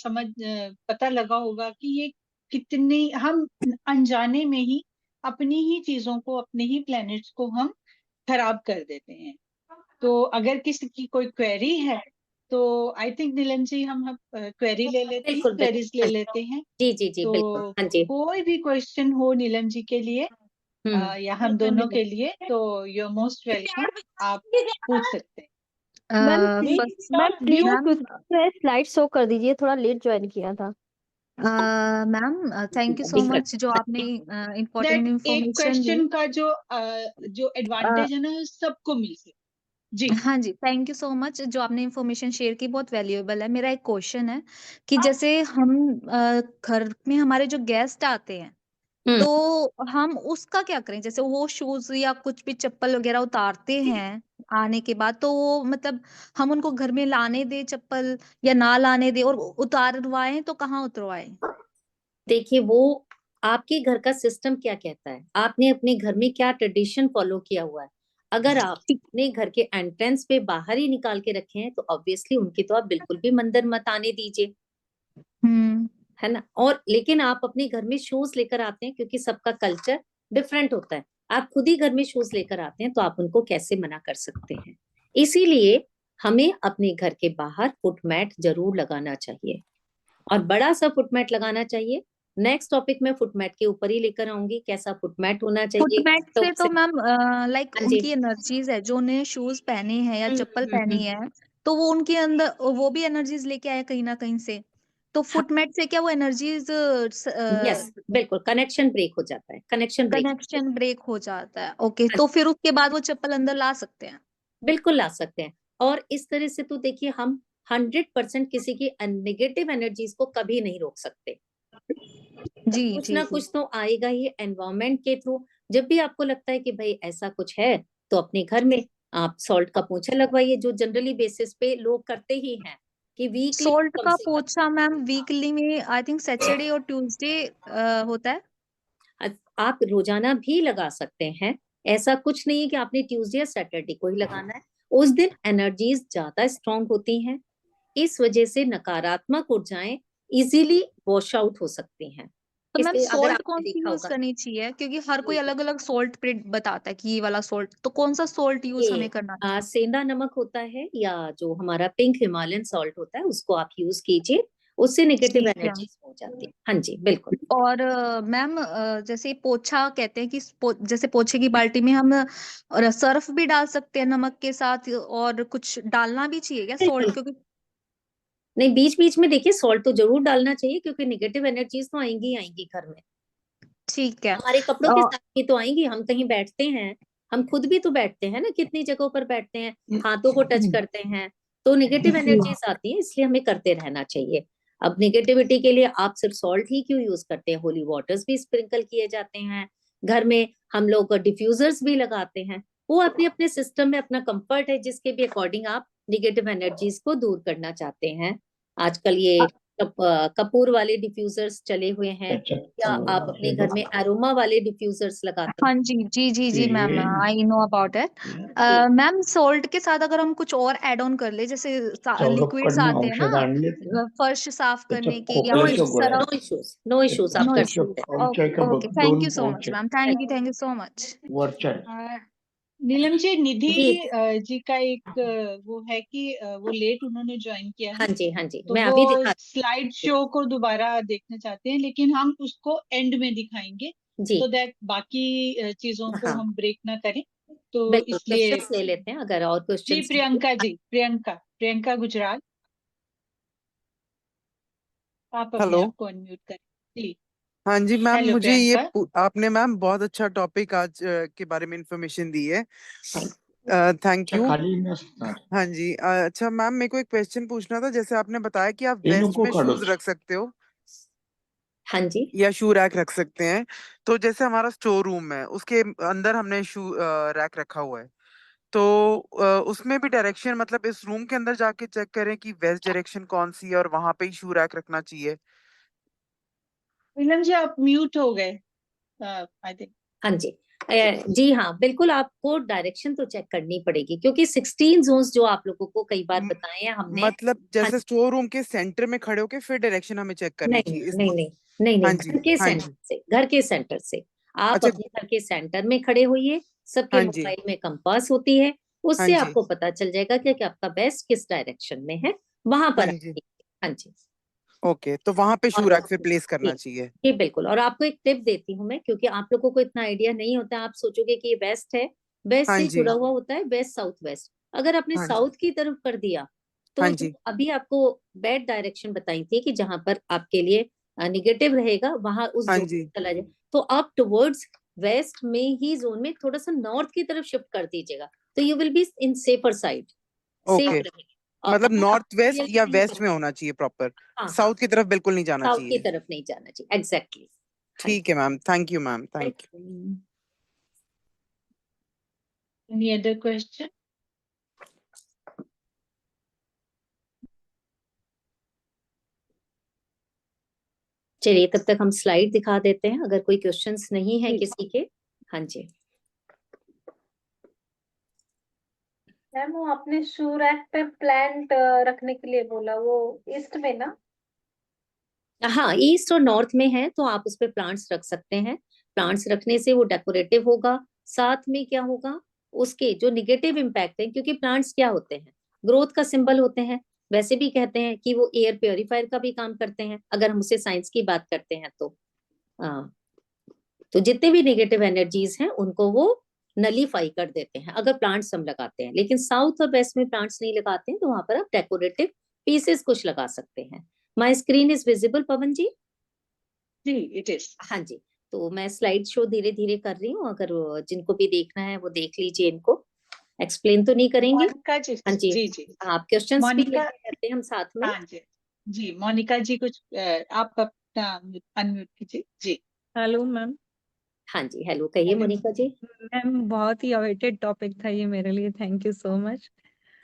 पता लगा होगा कि ये कितनी हम अनजाने में ही अपनी ही चीजों को, अपने ही प्लैनेट्स को हम खराब कर देते हैं। तो अगर किसी की कोई क्वेरी है तो आई थिंक नीलम जी हम क्वेरी ले लेते हैं, बिल्कुल क्वेरीज ले बिल्कुल, लेते हैं। जी जी जी, बिल्कुल, तो हाँ जी। कोई भी क्वेश्चन हो नीलम जी के लिए या हम दोनों के लिए, तो यू आर मोस्ट वेलकम, आप पूछ सकते हैं। Ma'am first ma'am please ma'am slide show कर दीजिए, थोड़ा लेट ज्वाइन किया था। Ma'am thank you so much जो आपने इम्पोर्टेंट दैट एक इंफॉर्मेशन दी। क्वेश्चन का जो एडवांटेज है ना, सबको मिल सकता जी। हाँ जी, थैंक यू सो मच जो आपने इन्फॉर्मेशन शेयर की, बहुत वैल्यूएबल है। मेरा एक क्वेश्चन है कि जैसे हम घर में हमारे जो गेस्ट आते हैं, तो हम उसका क्या करें? जैसे वो शूज या कुछ भी चप्पल वगैरह उतारते हैं आने के बाद, तो वो मतलब हम उनको घर में लाने दें चप्पल या ना लाने दें, और उतारवाएं तो कहाँ उतरवाएं? देखिए, वो आपके घर का सिस्टम क्या कहता है, आपने अपने घर में क्या ट्रेडिशन फॉलो किया हुआ है। अगर आप अपने घर के एंट्रेंस पे बाहर ही निकाल के रखे हैं, तो ऑब्वियसली उनकी तो आप बिल्कुल भी मंदिर मत आने दीजिए, हम्म। है ना। और लेकिन आप अपने घर में शूज लेकर आते हैं, क्योंकि सबका कल्चर डिफरेंट होता है, आप खुद ही घर में शूज लेकर आते हैं, तो आप उनको कैसे मना कर सकते हैं। इसीलिए हमें अपने घर के बाहर फुट मैट जरूर लगाना चाहिए, और बड़ा सा फुट मैट लगाना चाहिए, नेक्स्ट टॉपिक मैं फुटमैट के ऊपर ही लेकर आऊंगी, कैसा फुटमैट होना चाहिए। फुटमैट से तो मैम लाइक हाँ जी। उनकी एनर्जीज है, जो उन्हें शूज पहने हैं या चप्पल पहनी हम्म। है, तो वो उनके अंदर वो भी एनर्जीज लेके आए कहीं ना कहीं से। तो फुटमैट से क्या वो एनर्जीज यस बिल्कुल, कनेक्शन ब्रेक हो जाता है, कनेक्शन ब्रेक कनेक्शन ब्रेक हो जाता है। ओके, तो फिर उसके बाद वो चप्पल अंदर ला सकते हैं। बिल्कुल ला सकते हैं। और इस तरह से तो देखिए, हम 100% किसी की नेगेटिव एनर्जीज को कभी नहीं रोक सकते, जी कुछ जी ना जी। कुछ तो आएगा ही एनवायरमेंट के थ्रू। जब भी आपको लगता है कि भाई ऐसा कुछ है, तो अपने घर में आप सॉल्ट का पोछा लगवाइए, जो जनरली बेसिस पे लोग करते ही हैं कि वीकली सोल्ट कम का से कम। पोछा मैम वीकली में आई थिंक सैटरडे और ट्यूसडे होता है। आप रोजाना भी लगा सकते हैं, ऐसा कुछ नहीं है कि आपने ट्यूसडे या सैटरडे को ही लगाना है। उस दिन एनर्जीज ज्यादा स्ट्रांग होती हैं, इस वजह से नकारात्मक ऊर्जाएं इजीली वॉश आउट हो सकती हैं। तो मैम इसलिए अगर सोल्ट आपने कौन सी देखा यूज होगा, करनी चाहिए, क्योंकि हर कोई अलग अलग सोल्ट बताता है कि ये वाला सोल्ट, तो कौन सा सोल्ट यूज हमें करना चाहिए? सेंधा नमक होता है या जो हमारा पिंक हिमालयन सॉल्ट होता है, उसको आप यूज कीजिए, उससे नेगेटिव ठीक है। एनर्जीज हो जाती है। हाँ जी बिल्कुल। और मैम जैसे पोछा कहते हैं कि जैसे पोछे की बाल्टी में हम सर्फ भी डाल सकते हैं नमक के साथ, और कुछ डालना भी चाहिए क्या सोल्ट, बिल्कुल क्योंकि नहीं, बीच बीच में देखिए सॉल्ट तो जरूर डालना चाहिए, क्योंकि नेगेटिव एनर्जीज तो आएंगी ही आएंगी घर में। ठीक है। हमारे कपड़ों के साथ भी तो आएंगी, हम कहीं बैठते हैं, हम खुद भी तो बैठते हैं ना, कितनी जगहों पर बैठते हैं, हाथों को टच करते हैं, तो नेगेटिव एनर्जीज आती है, इसलिए हमें करते रहना चाहिए। अब नेगेटिविटी के लिए आप सिर्फ सॉल्ट ही क्यों यूज करते हैं, होली वाटर्स भी स्प्रिंकल किए जाते हैं घर में, हम लोग डिफ्यूजर्स भी लगाते हैं। वो अपने अपने सिस्टम में अपना कंफर्ट है, जिसके भी अकॉर्डिंग आप नेगेटिव एनर्जीज को दूर करना चाहते हैं। आजकल ये कपूर वाले डिफ्यूजर्स चले हुए हैं, या आप अपने घर में एरोमा वाले डिफ्यूजर्स लगाते हाँ जी जी जी जी ma'am, I know about it. हैं। मैम सोल्ट के साथ अगर हम कुछ और ऐड ऑन कर ले, जैसे लिक्विड्स आते हैं ना फर्श साफ करने के, या नो फिर इश्यूज, सरफ। नो इश्यूज, नो इश्यूज, आप नो कर इश्यूज। सकते हैं। Okay, thank you so much ma'am, thank you so much. Neelam ji, Nidhi ji जी का एक वो है कि वो लेट उन्होंने ज्वाइन किया हाँ है, जी, हाँ जी, तो मैं वो अभी दिखा स्लाइड शो को दोबारा देखना चाहते हैं, लेकिन हम उसको एंड में दिखाएंगे, जी। तो दैट बाकी चीजों को हाँ हम ब्रेक ना करें, तो बिल्कुल, इसलिए। क्वेश्चंस ले लेते हैं अगर और जी क्वेश्चंस। प्रियंका जी, प्रियंका प्रियंका गुजराल, आप अपने हेलो। आप को अनम्यूट करें। जी हाँ जी मैम, हेलो मुझे ये प्रियंका। आपने मैम बहुत अच्छा टॉपिक आज के बारे में इंफॉर्मेशन दी है। Thank you. हाँ जी, अच्छा मैम, मेरे को एक क्वेश्चन पूछना था। जैसे आपने बताया कि आप वेस्ट में शूज रख सकते हो हाँ जी या शू रैक रख सकते हैं, तो जैसे हमारा स्टोर रूम है, उसके अंदर हमने शू रैक रखा हुआ है, तो उसमें भी डायरेक्शन, मतलब इस रूम के अंदर जाके चेक करें कि वेस्ट डायरेक्शन कौन सी है और वहां पे ही शू रैक रखना चाहिए। नीलम जी आप म्यूट हो गए, आई थिंक। हाँ जी। जी हाँ बिल्कुल, आपको डायरेक्शन तो चेक करनी पड़ेगी, क्योंकि 16 जोन्स जो आप लोगों को कई बार म- बताए हैं हमने। मतलब हाँ जैसे स्टोर रूम के सेंटर में खड़े होके फिर डायरेक्शन हमें चेक करनी नहीं चाहिए नहीं नहीं नहीं नहीं, हाँ जी, घर के हाँ सेंटर जी। से, घर के सेंटर से आप अच्छा। अपने घर के सेंटर में खड़े होइए, सबके हाँ जी, मोबाइल में कंपास होती है, हाँ उससे जी, आपको पता चल जाएगा कि आपका बेस्ट किस डायरेक्शन में है, वहां हाँ पर जी। हाँ जी। ओके, तो वहां पे शू और रैक से प्लेस जी करना चाहिए। जी बिल्कुल, और आपको एक टिप देती हूँ मैं, क्योंकि आप लोगों को इतना आइडिया नहीं होता, आप सोचोगे कि ये वेस्ट है, वेस्ट हाँ से जी, जुड़ा हुआ होता है वेस्ट साउथ वेस्ट। अगर आपने हाँ जी, साउथ की तरफ कर दिया, हाँ तो जो जी, अभी आपको बैड डायरेक्शन बताई थी कि जहां पर आपके लिए निगेटिव रहेगा, वहां उस हाँ जोन जी, में चला जाए, तो आप टुवर्ड्स वेस्ट में ही जोन में थोड़ा सा नॉर्थ की तरफ शिफ्ट कर दीजिएगा, तो you will be in safer side, safe okay. रहेगी। मतलब अगर नॉर्थ आपको वेस्ट या रियलाइज नहीं वेस्ट में होता, होना चाहिए प्रॉपर, हाँ हाँ, साउथ की तरफ बिल्कुल नहीं जाना साउथ की चाहिए। तरफ नहीं जाना चाहिए, एग्जैक्टली। हाँ ठीक है ma'am, thank you ma'am, thank you. जी। Any other question? चलिए तब तक हम स्लाइड दिखा देते हैं, अगर कोई क्वेश्चंस नहीं है किसी के। हाँ जी। मैम वो आपने शू रैक पे प्लांट रखने के लिए बोला, वो ईस्ट में ना? हाँ ईस्ट और नॉर्थ में है, तो आप उस पे प्लांट्स रख सकते हैं, प्लांट्स रखने से वो डेकोरेटिव होगा, साथ में क्या होगा, उसके जो निगेटिव इम्पैक्ट है, क्योंकि प्लांट्स क्या होते हैं, ग्रोथ का सिंबल होते हैं, वैसे भी कहते हैं कि वो एयर प्योरीफायर का भी काम करते हैं, अगर हम उसे साइंस की बात करते हैं तो। तो जितने भी नेगेटिव एनर्जीज हैं उनको वो नलीफाई कर देते हैं अगर प्लांट्स हम लगाते हैं। लेकिन साउथ और वेस्ट में प्लांट्स नहीं लगाते हैं, तो वहां पर आप डेकोरेटिव पीसेस कुछ लगा सकते हैं। My screen is visible Pavan ji? जी, इट इज। हाँ जी, तो मैं स्लाइड शो धीरे धीरे कर रही हूँ, अगर जिनको भी देखना है वो देख लीजिए। इनको एक्सप्लेन तो नहीं करेंगे? मोनिका जी। हाँ जी, जी जी। आप क्वेश्चंस भी मोनिका। लेते रहते हैं हम साथ में। हाँ जी जी, मोनिका जी कुछ आप अपना अनम्यूट कीजिए जी। Hello ma'am. हाँ जी, हेलो, कहिए मोनिका जी। मैम बहुत ही अवेटेड टॉपिक था ये मेरे लिए, thank you so much.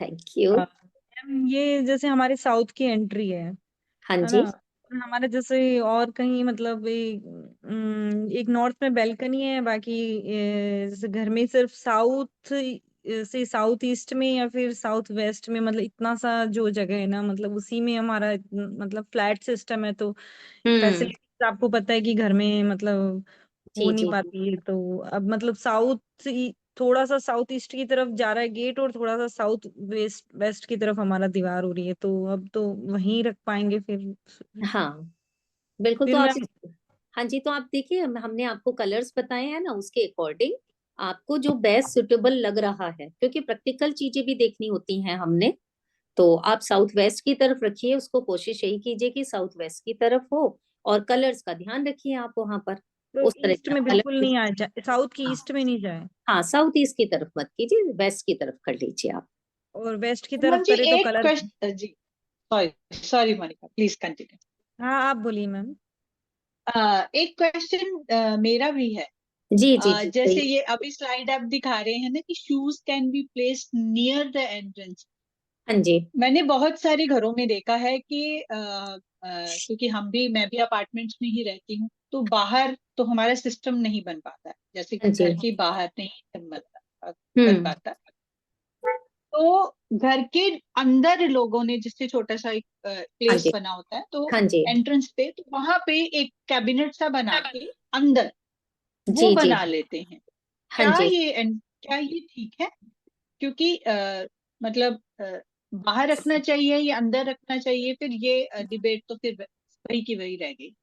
Thank you. Ma'am ये जैसे हमारे साउथ की एंट्री हाँ है जी। ना, हमारे जैसे और कहीं मतलब एक नॉर्थ में बैल्कनी है, बाकी जैसे घर में सिर्फ साउथ से साउथ ईस्ट में या फिर साउथ वेस्ट में, मतलब इतना सा जो जगह है ना, मतलब उसी में हमारा मतलब फ्लैट सिस्टम है, तो फैसिलिटीज आपको पता है कि घर में मतलब हो जी नहीं जी जी। पाती है। तो अब मतलब थोड़ा सा साउथ ईस्ट की तरफ जा रहा है गेट, और थोड़ा सा साउथ वेस्ट की तरफ हमारा दीवार हो रही है, तो अब तो वहीं रख पाएंगे फिर। हाँ बिल्कुल, तो फिर आप मैम हाँ जी, तो आप देखिए, हमने आपको कलर्स बताए हैं ना, उसके अकॉर्डिंग आपको जो बेस्ट सुटेबल लग रहा है, क्योंकि प्रैक्टिकल चीजें भी देखनी होती हैं हमने। तो आप साउथ वेस्ट की तरफ रखिए उसको, कोशिश यही कीजिए कि साउथ वेस्ट की तरफ हो, और कलर्स का ध्यान रखिए आप वहां पर, तो उस तरह ईस्ट से आप में बिल्कुल कलर। नहीं आ जाए, साउथ की हाँ ईस्ट में नहीं जाए, हाँ, साउथ ईस्ट की तरफ मत कीजिए, वेस्ट की तरफ कर लीजिए आप। और वेस्ट की मैम तरफ जी करे तो एक कलर। क्वेश्चन जी। Sorry sorry Monica, please continue. हाँ आप बोलिए मैम। एक क्वेश्चन मेरा भी है। जी जी जी, जैसे सही। ये अभी स्लाइड आप दिखा रहे हैं ना कि shoes can be placed near the entrance. हाँ जी। मैंने बहुत सारे घरों में देखा है कि क्योंकि मैं भी अपार्टमेंट्स में ही रहती हूँ, तो बाहर तो हमारा सिस्टम नहीं बन पाता है, जैसे हाँ जी। घर के बाहर नहीं बन हम्म। पाता। तो घर के अंदर लोगों ने, जिससे छोटा सा एक हाँ प्लेस जी। बना होता है, तो हाँ जी। एंट्रेंस पे, तो वहां पे एक कैबिनेट सा बना के अंदर वो जी जी। बना लेते हैं। हाँ जी। क्या ये ठीक है? क्योंकि मतलब बाहर रखना चाहिए या अंदर रखना चाहिए, फिर ये डिबेट तो फिर वही की वही रह गई।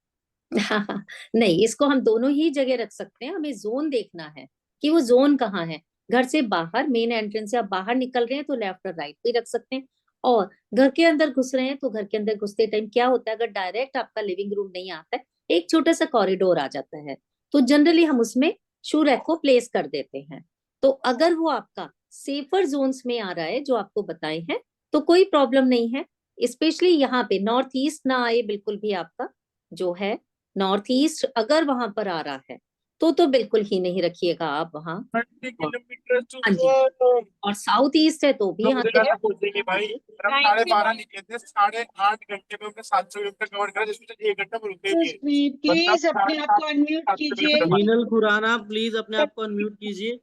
हाँ हाँ, नहीं, इसको हम दोनों ही जगह रख सकते हैं, हमें जोन देखना है कि वो जोन कहाँ है। घर से बाहर मेन एंट्रेंस से आप बाहर निकल रहे हैं तो लेफ्ट और राइट भी रख सकते हैं, और घर के अंदर घुस रहे हैं तो घर के अंदर घुसते टाइम क्या होता है, अगर डायरेक्ट आपका लिविंग रूम नहीं आता है, एक छोटा सा कॉरिडोर आ जाता है, तो जनरली हम उसमें शू रैक को प्लेस कर देते हैं। तो अगर वो आपका सेफर जोन्स में आ रहा है जो आपको बताए हैं, तो कोई प्रॉब्लम नहीं है। स्पेशली यहाँ पे नॉर्थ ईस्ट ना आए बिल्कुल भी, आपका जो है नॉर्थ ईस्ट अगर वहां पर आ रहा है तो बिल्कुल ही नहीं रखिएगा आप वहां। 30 किलोमीटर हाँ जी, और साउथ ईस्ट है तो भी यहाँ से पहुंचेंगे भाई। हम 12:30 निकले थे, 8.5 घंटे में हमने 700 किलोमीटर कवर करा, जिसमें से 1 घंटा में रुके हुए हैं। प्लीज अपने आप को अनम्यूट कीजिए। मीनल खुराना प्लीज अपने आप को अनम्यूट कीजिए।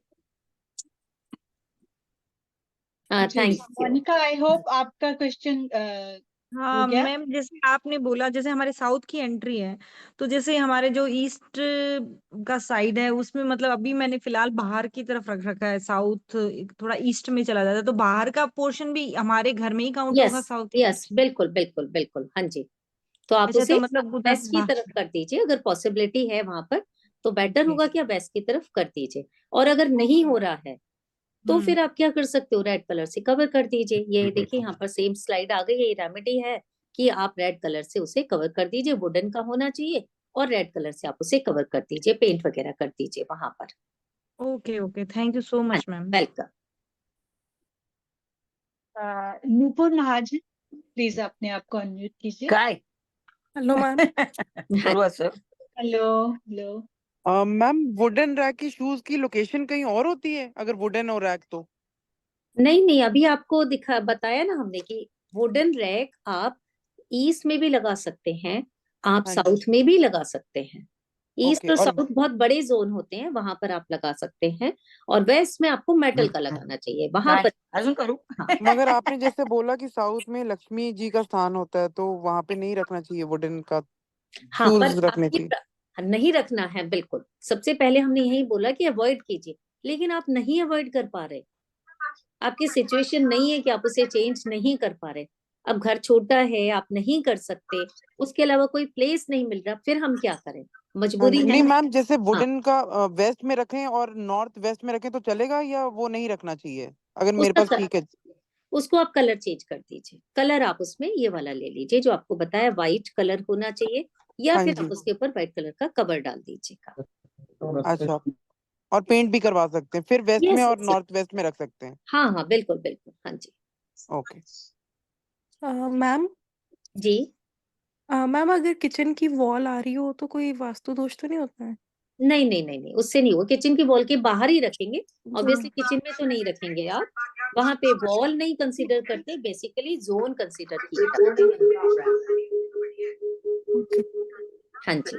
जी thank you. Monica, I hope आपका क्वेश्चन हो हाँ गया। मैम, जैसे आपने बोला जैसे हमारे साउथ की एंट्री है, तो जैसे हमारे जो ईस्ट का साइड है उसमें मतलब अभी मैंने फिलहाल बाहर की तरफ रख रखा है, साउथ थोड़ा ईस्ट में चला जाता है, तो बाहर का पोर्शन भी हमारे घर में ही काउंट यस होगा साउथ। यस, बिल्कुल बिल्कुल बिल्कुल, हाँ जी। तो आप अच्छा, उसे तो मतलब उधर वेस्ट की तरफ कर दीजिए, अगर पॉसिबिलिटी है वहां पर, तो बेटर ओके। होगा कि आप वेस्ट की तरफ कर दीजिए। और अगर नहीं हो रहा है तो हम्म। फिर आप क्या कर सकते हो, रेड कलर से कवर कर दीजिए। ये देखिए यहाँ पर सेम स्लाइड आ गई है, ये रेमेडी है कि आप रेड कलर से उसे कवर कर दीजिए, वुडन का होना चाहिए, और रेड कलर से आप उसे कवर कर दीजिए, पेंट वगैरह कर दीजिए वहां पर। Okay okay, thank you so हाँ, much ma'am. Welcome. Nupur Mahajan, please अपने आप को अनम्यूट कीजिए। काय हेलो मैम। हाँ, sir. Hello hello. Ma'am wooden rack की शूज की लोकेशन कहीं और होती है अगर वुडन और रैक तो? नहीं नहीं, अभी आपको बताया ना हमने कि वुडन रैक आप ईस्ट में भी लगा सकते हैं, आप हाँ जी। साउथ में भी लगा सकते हैं। East okay. और और साउथ बहुत बड़े जोन होते हैं, वहां पर आप लगा सकते हैं, और वेस्ट में आपको मेटल का लगाना चाहिए वहां पर। अजून करू। हाँ मगर आपने जैसे बोला कि साउथ में लक्ष्मी जी का स्थान होता है, तो वहां पे नहीं रखना चाहिए वुडन का, हाँ, पर शूज रखने आपकी चाहिए। नहीं रखना है बिल्कुल। सबसे पहले हमने यही बोला कि अवॉइड कीजिए, लेकिन आप नहीं अवॉइड कर पा रहे, आपकी सिचुएशन नहीं है कि आप उसे चेंज नहीं कर पा रहे, अब घर छोटा है, आप नहीं कर सकते, उसके अलावा कोई प्लेस नहीं मिल रहा, फिर हम क्या करें? मजबूरी है नहीं ना। मैम, जैसे हाँ, वुडन का वेस्ट में रखें और नॉर्थ वेस्ट में रखें तो चलेगा, या वो नहीं रखना चाहिए अगर मेरे उसका पास ठीक है? उसको आप कलर चेंज कर दीजिए। कलर आप उसमें ये वाला ले लीजिए जो आपको बताया, व्हाइट कलर होना चाहिए, या हाँ फिर जी। आप उसके ऊपर व्हाइट कलर का कवर डाल दीजिएगा। अच्छा, और पेंट भी करवा सकते हैं फिर वेस्ट में यस और यस, नॉर्थ वेस्ट में रख सकते हैं? हाँ हाँ बिल्कुल बिल्कुल, हाँ जी। ओके। मैम जी मैम अगर किचन की वॉल आ रही हो तो कोई वास्तु दोष तो नहीं होता है? नहीं नहीं नहीं नहीं, उससे नहीं होगा। किचन की वॉल के बाहर ही रखेंगे, ऑब्वियसली हाँ। किचन में तो नहीं रखेंगे आप। वहां पे वॉल नहीं कंसीडर करते, बेसिकली जोन कंसीडर किया जाता है। ओके। हाँ जी।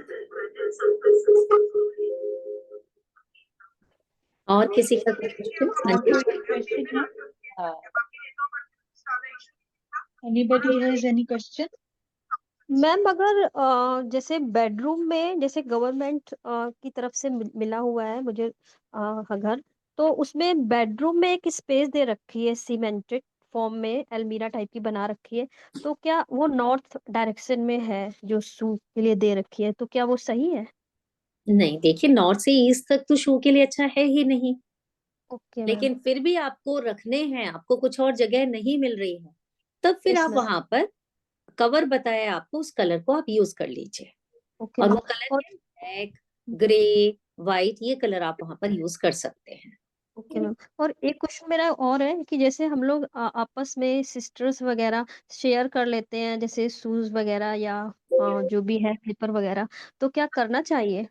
और किसी का क्वेश्चन? हाँ और जी। कोई क्वेश्चन है? Anybody has any question? Ma'am अगर जैसे बेडरूम में जैसे गवर्नमेंट की तरफ से मिला हुआ है मुझे घर, तो उसमें बेडरूम में एक स्पेस दे रखी है सीमेंटेड फॉर्म में, अलमीरा टाइप की बना रखी है, तो क्या वो नॉर्थ डायरेक्शन में है जो शू के लिए दे रखी है, तो क्या वो सही है? नहीं देखिए, नॉर्थ से ईस्ट तक तो शो के लिए अच्छा है ही नहीं, ओके मैम। लेकिन फिर भी आपको रखने हैं, आपको कुछ और जगह नहीं मिल रही है, तब फिर यस आप मैम। वहां पर कवर बताया आपको, उस कलर को आप यूज कर लीजिए। ओके और मैम। वो कलर और क्या, ब्लैक, ग्रे, व्हाइट, ये कलर आप वहां पर यूज कर सकते हैं। ओके मैम, और एक क्वेश्चन मेरा और है कि जैसे हम लोग आपस में सिस्टर्स वगैरह शेयर कर लेते हैं जैसे शूज वगैरह या जो भी है स्लीपर वगैरह, तो क्या करना चाहिए?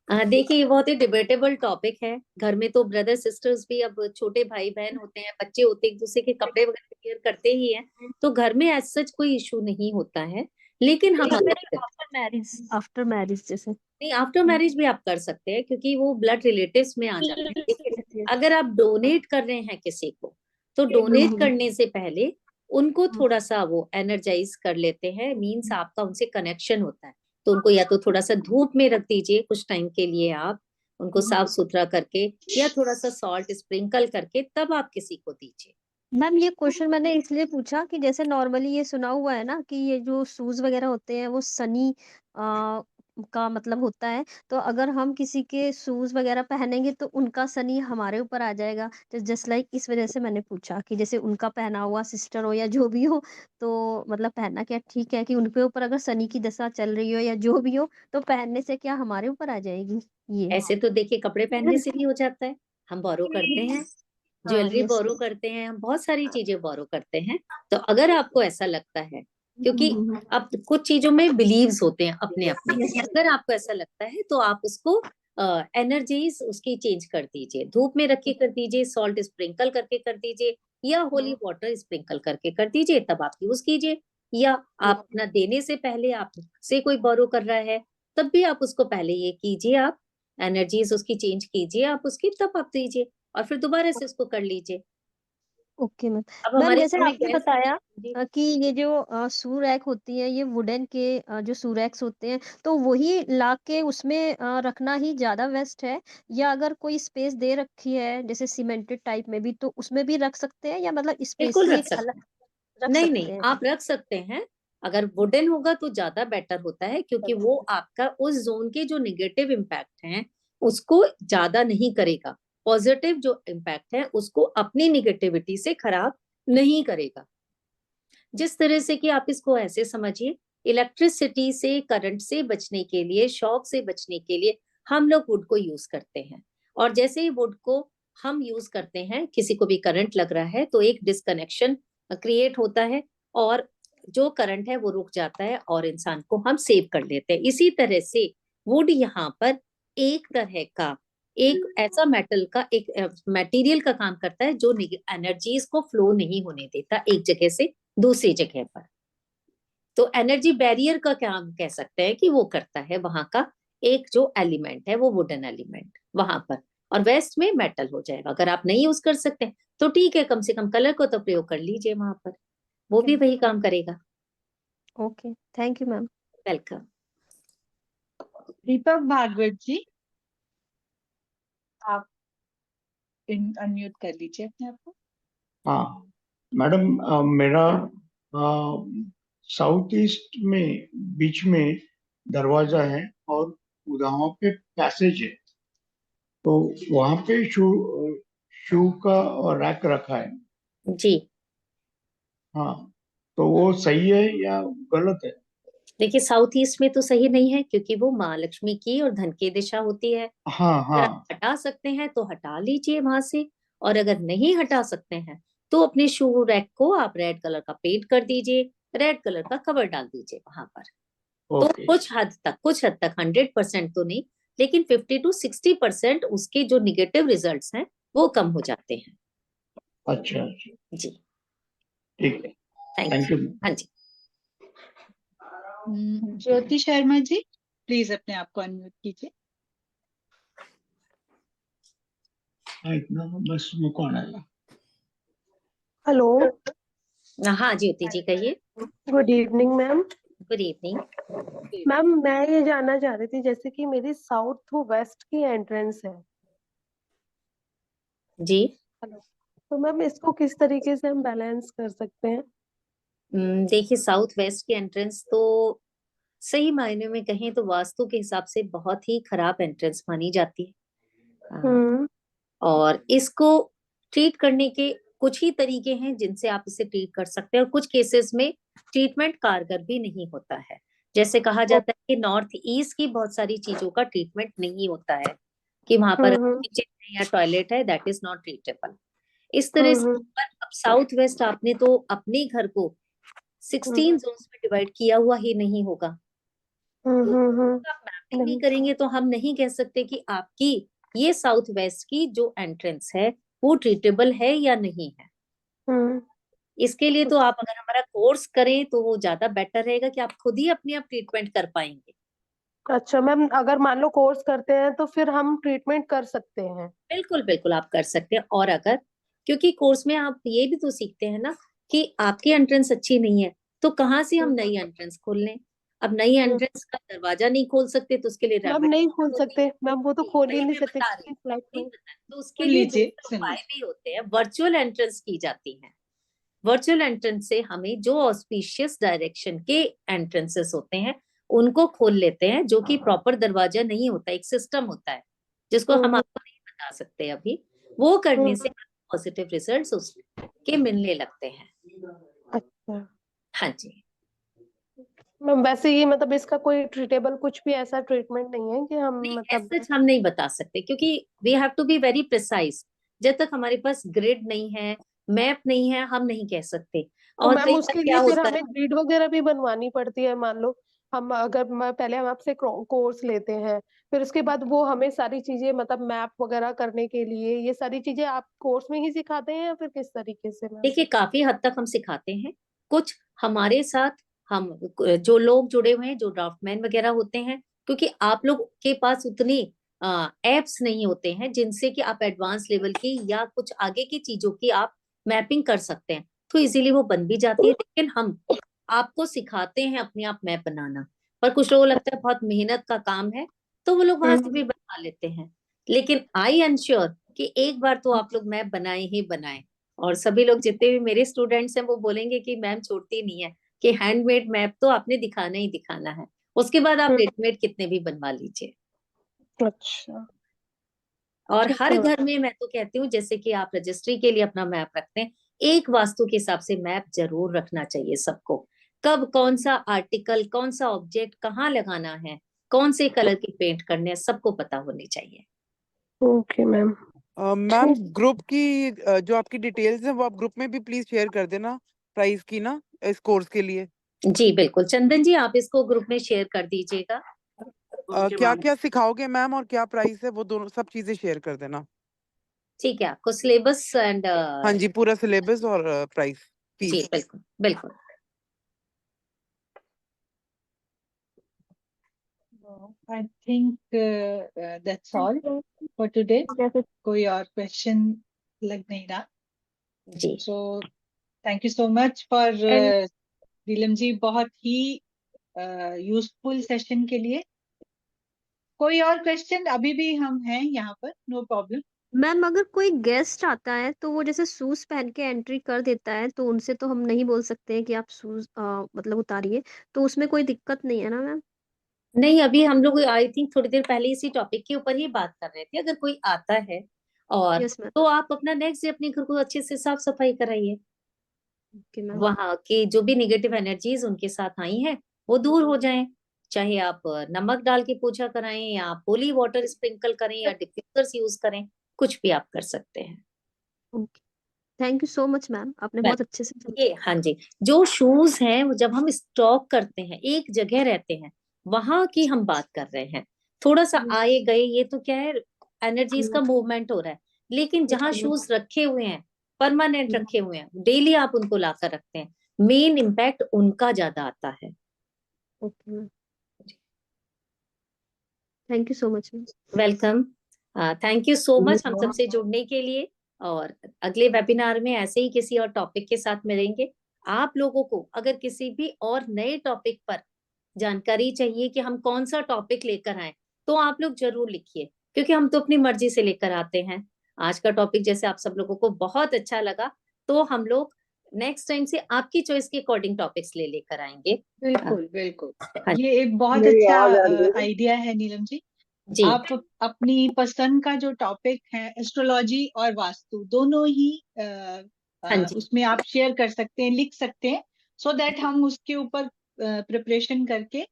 देखिए, ये बहुत ही डिबेटेबल टॉपिक है। घर में तो ब्रदर सिस्टर्स भी, अब छोटे भाई बहन होते हैं, बच्चे होते हैं, एक दूसरे के कपड़े वगैरह शेयर करते ही हैं, तो घर में एज सच कोई इशू नहीं होता है। लेकिन हम अगर आफ्टर मैरिज जैसे। नहीं, आफ्टर मैरिज भी आप कर सकते हैं, क्योंकि वो ब्लड रिलेटिव्स में आ जाते हैं। लेकिन Yes, yes. अगर आप डोनेट कर रहे हैं किसी को, तो डोनेट करने से पहले उनको थोड़ा सा वो एनर्जाइज कर लेते हैं, मीन्स आपका उनसे कनेक्शन होता है, तो उनको या तो थोड़ा सा धूप में रख दीजिए कुछ टाइम के लिए, आप उनको साफ सुथरा करके, या थोड़ा सा सॉल्ट स्प्रिंकल करके, तब आप किसी को दीजिए। मैम ये क्वेश्चन मैंने इसलिए पूछा कि जैसे नॉर्मली ये सुना हुआ है ना कि ये जो शूज वगैरह होते हैं वो सनी का मतलब होता है, तो अगर हम किसी के शूज वगैरह पहनेंगे तो उनका सनी हमारे ऊपर आ जाएगा, तो जस्ट लाइक इस वजह से मैंने पूछा कि जैसे उनका पहना हुआ सिस्टर हो या जो भी हो, तो मतलब पहनना क्या ठीक है कि उनके ऊपर अगर सनी की दशा चल रही हो या जो भी हो, तो पहनने से क्या हमारे ऊपर आ जाएगी ये? ऐसे तो देखिए, कपड़े पहनने से भी हो जाता है, हम बोरो करते हैं, हाँ ज्वेलरी यस। बोरो करते हैं, हम बहुत सारी चीजें बोरो करते हैं। तो अगर आपको ऐसा लगता है, क्योंकि अब कुछ चीजों में बिलीव्स होते हैं अपने अपने, अगर आपको ऐसा लगता है तो आप उसको एनर्जीज उसकी चेंज कर दीजिए, धूप में रख के कर दीजिए, सॉल्ट स्प्रिंकल करके कर दीजिए, या होली वाटर स्प्रिंकल करके कर दीजिए, तब आप यूज कीजिए। या आप अपना देने से पहले आप से कोई बोरो कर रहा है, तब भी आप उसको पहले ये कीजिए, आप एनर्जीज उसकी चेंज कीजिए आप उसकी, तब आप दीजिए, और फिर दोबारा से उसको कर लीजिए। Okay ma'am. अब मैम हमारे जैसे घर में आपने गेस्ट बताया जी, कि ये जो शू रैक होती है ये वुडन के जो शू रैक्स होते हैं, तो वही ला के उसमें रखना ही ज्यादा बेस्ट है, या अगर कोई स्पेस दे रखी है जैसे सीमेंटेड टाइप में भी तो उसमें भी रख सकते हैं, या मतलब बिल्कुल स्पेशली रख एक सकते अलग हैं। रख नहीं नहीं, सकते हैं? आप रख सकते हैं। अगर वुडन होगा तो ज्यादा बेटर होता है, क्योंकि वो आपका उस जोन के जो निगेटिव इम्पैक्ट हैं उसको ज्यादा नहीं करेगा, पॉजिटिव जो इम्पैक्ट है उसको अपनी निगेटिविटी से खराब नहीं करेगा। जिस तरह से कि आप इसको ऐसे समझिए, इलेक्ट्रिसिटी से, करंट से बचने के लिए, शॉक से बचने के लिए हम लोग वुड को यूज करते हैं, और जैसे ही वुड को हम यूज करते हैं, किसी को भी करंट लग रहा है तो एक डिस्कनेक्शन क्रिएट होता है, और जो करंट है वो रुक जाता है, और इंसान को हम सेव कर लेते हैं। इसी तरह से वुड यहाँ पर एक तरह का, एक ऐसा मेटल का, एक मटेरियल का काम करता है जो एनर्जीज को फ्लो नहीं होने देता एक जगह से दूसरी जगह पर। तो एनर्जी बैरियर का क्या हम कह सकते हैं कि वो करता है वहां का एक जो एलिमेंट है, वो वुडन एलिमेंट वहां पर, और वेस्ट में मेटल हो जाएगा। अगर आप नहीं यूज कर सकते तो ठीक है, कम से कम कलर को तो प्रयोग कर लीजिए वहां पर, वो भी वही काम करेगा। Okay, thank you ma'am. Welcome. Deepak Bhagwat ji, आप अनम्यूट कर लीजिए अपने आप को। हाँ मैडम, मेरा साउथ ईस्ट में बीच में दरवाजा है, और वहाँ पे पैसेज है, तो वहाँ पे शू का रैक रखा है। जी हाँ, तो वो सही है या गलत है? देखिए, साउथ ईस्ट में तो सही नहीं है, क्योंकि वो महालक्ष्मी की और धन की दिशा होती है। हाँ अगर आप हाँ। हटा सकते हैं तो हटा लीजिए वहां से, और अगर नहीं हटा सकते हैं तो अपने शू रैक को आप रेड कलर का पेंट कर दीजिए, रेड कलर का कवर डाल दीजिए वहां पर। तो ओके। कुछ हद तक 100% तो नहीं, लेकिन 50 to 60% उसके जो निगेटिव रिजल्ट्स हैं वो कम हो जाते हैं। अच्छा अच्छा, जी ठीक है, थैंक थैंक यू। यू। हाँ जी ज्योति शर्मा जी, प्लीज अपने आप को अनम्यूट कीजिए। इतना बस में कौन आएगा? हेलो, हाँ ज्योति जी कहिए। Good evening ma'am. Good evening. Ma'am मैं ये जानना चाह रही थी, जैसे कि मेरी साउथ टू वेस्ट की एंट्रेंस है। जी हेलो, तो मैम इसको किस तरीके से हम बैलेंस कर सकते हैं? देखिए, साउथ वेस्ट की एंट्रेंस तो सही मायने में कहें तो वास्तु के हिसाब से बहुत ही खराब एंट्रेंस मानी जाती है। हम्म और इसको ट्रीट करने के कुछ ही तरीके हैं जिनसे आप इसे ट्रीट कर सकते हैं, और कुछ केसेस में ट्रीटमेंट कारगर भी नहीं होता है। जैसे कहा जाता है कि नॉर्थ ईस्ट की बहुत सारी चीजों का ट्रीटमेंट नहीं होता है, कि वहां पर हम्म किचन है या टॉयलेट है, दैट इज नॉट ट्रीटेबल। इस तरह से पर अब साउथ वेस्ट आपने तो अपने घर को 16 जोन्स में डिवाइड किया हुआ ही नहीं होगा, तो आप मैपिंग नहीं नहीं। करेंगे तो हम नहीं कह सकते कि आपकी ये साउथ वेस्ट की जो एंट्रेंस है वो ट्रीटेबल है या नहीं है। हम्म इसके लिए तो आप अगर हमारा कोर्स करें तो वो ज्यादा बेटर रहेगा, कि आप खुद ही अपने आप ट्रीटमेंट कर पाएंगे। अच्छा मैम, अगर मान लो कोर्स करते हैं तो फिर हम ट्रीटमेंट कर सकते हैं? बिल्कुल बिल्कुल आप कर सकते हैं। और अगर, क्योंकि कोर्स में आप ये भी तो सीखते हैं ना कि आपकी एंट्रेंस अच्छी नहीं है तो कहाँ से हम नई एंट्रेंस खोल लें। अब नई एंट्रेंस का दरवाजा नहीं खोल सकते तो उसके लिए मैम रेमेडी नहीं खोल होती सकते है। मैम, वो तो खोल ही वही नहीं मैं सकते बता रही किसी हूँ, फ्लैट नहीं में। पता तो उसके सुन लिए लीजिए, दूसरे सुन उपाय लीजिए। भी होते हैं। वर्चुअल एंट्रेंस की जाती है। वर्चुअल एंट्रेंस से हमें जो ऑस्पिशियस डायरेक्शन के एंट्रेंसेस होते हैं उनको खोल लेते हैं, जो कि प्रॉपर दरवाजा नहीं होता, एक सिस्टम होता है जिसको हम आपको नहीं बता सकते अभी। वो करने से पॉजिटिव रिजल्ट्स उसके मिलने लगते हैं। अच्छा हाँ जी मैम, वैसे ये मतलब इसका कोई ट्रीटेबल कुछ भी ऐसा ट्रीटमेंट नहीं है कि हम नहीं, मतलब? ऐसा हम नहीं बता सकते, क्योंकि we have to be very precise. जब तक हमारे पास ग्रिड नहीं है, मैप नहीं है, हम नहीं कह सकते। तो और मैम कई बार उसके क्या लिए फिर होता हमें है, ग्रिड वगैरह भी बनवानी पड़ती है? मान लो हम अगर मैं पहले हम आपसे कोर्स लेते हैं, फिर उसके बाद वो हमें सारी चीजें मतलब मैप वगैरह करने के लिए ये सारी चीजें आप कोर्स में ही सिखाते हैं या फिर किस तरीके से मैम? देखिए काफी हद तक हम सिखाते हैं। कुछ हमारे साथ हम जो लोग जुड़े हुए हैं, जो ड्राफ्टमैन वगैरह होते हैं, क्योंकि आप लोग के पास उतनी एप्स नहीं होते हैं जिनसे कि आप एडवांस लेवल की या कुछ आगे की चीजों की आप मैपिंग कर सकते हैं, तो इजीली वो बन भी जाती है। लेकिन हम आपको सिखाते हैं अपने आप मैप बनाना। पर कुछ लोगों को लगता है बहुत मेहनत का काम है, तो वो लोग वहां से भी बनवा लेते हैं। लेकिन आई एंश्योर कि एक बार तो आप लोग मैप बनाए ही बनाए। और सभी लोग जितने भी मेरे स्टूडेंट्स हैं वो बोलेंगे कि मैम छोड़ती नहीं है, कि हैंडमेड मैप तो आपने दिखाना ही दिखाना है। उसके बाद आप रेडीमेड कितने भी बनवा लीजिए। अच्छा और ठीक हर है घर में मैं तो कहती हूँ, जैसे कि आप रजिस्ट्री के लिए अपना मैप रखते हैं, एक वास्तु के हिसाब से मैप जरूर रखना चाहिए सबको। कब कौन सा आर्टिकल, कौन सा ऑब्जेक्ट कहाँ लगाना है, कौन से कलर की पेंट करने हैं, सबको पता होनी चाहिए। Okay ma'am. मैम ग्रुप की जो आपकी डिटेल्स है वो आप ग्रुप में भी प्लीज शेयर कर देना, प्राइस की ना, इस कोर्स के लिए। जी बिल्कुल चंदन जी, आप इसको ग्रुप में शेयर कर दीजिएगा। क्या क्या सिखाओगे मैम और क्या प्राइस है, वो दोनों सब चीजें शेयर कर देना। ठीक है, आपको सिलेबस एंड हाँ जी, पूरा सिलेबस और प्राइस जी फीस। बिल्कुल बिल्कुल। I think that's all for today. कोई और क्वेश्चन लग नहीं रहा। जी so thank you so much for Neelam ji, बहुत ही यूजफुल सेशन के लिए। कोई और क्वेश्चन? अभी भी हम हैं यहाँ पर, नो प्रॉब्लम। मैम अगर कोई गेस्ट आता है तो वो जैसे शूज पहन के एंट्री कर देता है, तो उनसे तो हम नहीं बोल सकते हैं कि आप शूज मतलब उतारिए, तो उसमें कोई दिक्कत नहीं है ना मैम? नहीं, अभी हम लोग आई थिंक थोड़ी देर पहले इसी टॉपिक के ऊपर ही बात कर रहे थे। अगर कोई आता है और यस मैम। तो आप अपना नेक्स्ट डे अपने घर को अच्छे से साफ सफाई कराइए। Okay ma'am. वहां की जो भी नेगेटिव एनर्जीज उनके साथ आई हैं वो दूर हो जाएं। चाहे आप नमक डाल के पूजा कराएं या आप होली वाटर स्प्रिंकल करें या डिफ्यूजर्स यूज करें, कुछ भी आप कर सकते हैं। Okay, thank you so much ma'am, आपने बहुत अच्छे से ये हाँ जी, जो शूज हैं वो जब हम स्टॉक करते हैं एक जगह रहते हैं, वहां की हम बात कर रहे हैं। थोड़ा सा आए गए ये तो क्या है, एनर्जीज का मूवमेंट हो रहा है। लेकिन जहाँ शूज रखे हुए हैं, परमानेंट रखे हुए हैं, डेली आप उनको लाकर रखते हैं, मेन इम्पैक्ट उनका ज्यादा आता है। Okay ma'am, thank you so much ma'am. Welcome, thank you so much हम सबसे जुड़ने के लिए। और अगले वेबिनार में ऐसे ही किसी और टॉपिक के साथ मिलेंगे। आप लोगों को अगर किसी भी और नए टॉपिक पर जानकारी चाहिए कि हम कौन सा टॉपिक लेकर आए, तो आप लोग जरूर लिखिए, क्योंकि हम तो अपनी मर्जी से लेकर आते हैं। आज का टॉपिक जैसे आप सब लोगों को बहुत अच्छा लगा, तो हम लोग नेक्स्ट टाइम से आपकी चॉइस के अकॉर्डिंग टॉपिक्स लेकर आएंगे। बिल्कुल बिल्कुल, हाँ ये एक बहुत मेरी अच्छा आवाज आ रही है? आइडिया है नीलम जी। जी, आप अपनी पसंद का जो टॉपिक है, एस्ट्रोलॉजी और वास्तु दोनों ही हाँ जी, उसमें आप शेयर कर सकते हैं, लिख सकते हैं, सो दैट हम उसके ऊपर प्रिपरेशन करके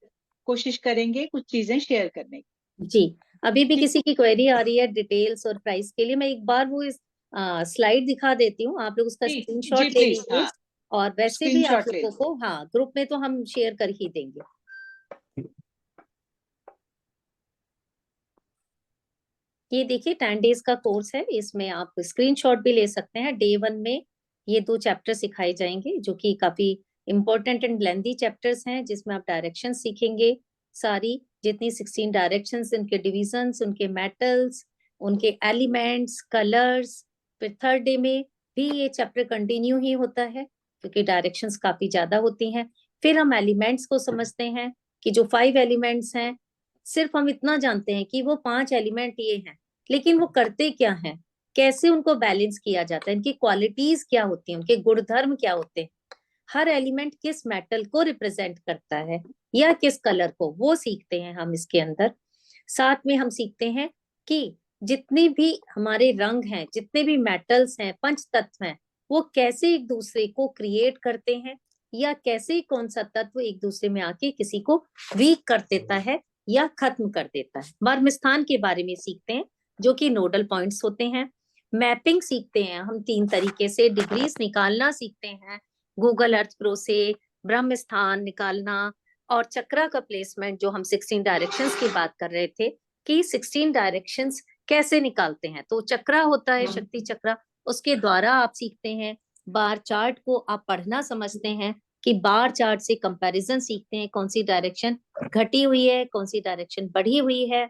कोशिश करेंगे कुछ चीजें शेयर करने की। जी। अभी भी ठीक किसी की क्वेरी आ रही है डिटेल्स और प्राइस के लिए, मैं एक बार वो स्लाइड दिखा देती हूँ, आप लोग उसका जी स्क्रीनशॉट ले प्लीज, लीजिए। हाँ और वैसे भी आप स्क्रीनशॉट ले लोगों को हाँ ग्रुप में तो हम शेयर कर ही देंगे। ये देखिए 10 डेज का कोर्स है, इसमें आप स्क्रीनशॉट भी ले सकते हैं। डे 1 में ये 2 चैप्टर सिखाए जाएंगे जो कि काफी इंपॉर्टेंट एंड लेंथी चैप्टर्स हैं, जिसमें आप डायरेक्शन सीखेंगे। सारी जितनी 16 डायरेक्शंस, उनके डिविजन्स, उनके मेटल्स, उनके एलिमेंट्स, कलर्स। फिर थर्ड डे में भी ये चैप्टर कंटिन्यू ही होता है, क्योंकि डायरेक्शंस काफी ज्यादा होती हैं। फिर हम एलिमेंट्स को समझते हैं कि जो 5 एलिमेंट्स हैं, सिर्फ हम इतना जानते हैं कि वो 5 एलिमेंट ये हैं, लेकिन वो करते क्या हैं, कैसे उनको बैलेंस किया जाता है, इनकी क्वालिटीज क्या होती हैं, उनके गुणधर्म क्या होते हैं, हर एलिमेंट किस मेटल को रिप्रेजेंट करता है या किस कलर को, वो सीखते हैं हम इसके अंदर। साथ में हम सीखते हैं कि जितने भी हमारे रंग हैं, जितने भी मेटल्स हैं, पंच तत्व हैं, वो कैसे एक दूसरे को क्रिएट करते हैं, या कैसे कौन सा तत्व एक दूसरे में आके किसी को वीक कर देता है या खत्म कर देता है। मर्म स्थान के बारे में सीखते हैं, जो कि नोडल पॉइंट्स होते हैं। मैपिंग सीखते हैं हम 3 तरीके से, डिग्रीज निकालना सीखते हैं, गूगल अर्थ प्रो से ब्रह्म स्थान निकालना, और चक्रा का प्लेसमेंट, जो हम 16 डायरेक्शंस की बात कर रहे थे कि 16 डायरेक्शंस कैसे निकालते हैं। तो चक्रा होता है शक्ति चक्रा, उसके द्वारा आप सीखते हैं। बार चार्ट को आप पढ़ना समझते हैं कि बार चार्ट से कंपैरिजन सीखते हैं, कौन सी डायरेक्शन घटी हुई है, कौन सी डायरेक्शन बढ़ी हुई है।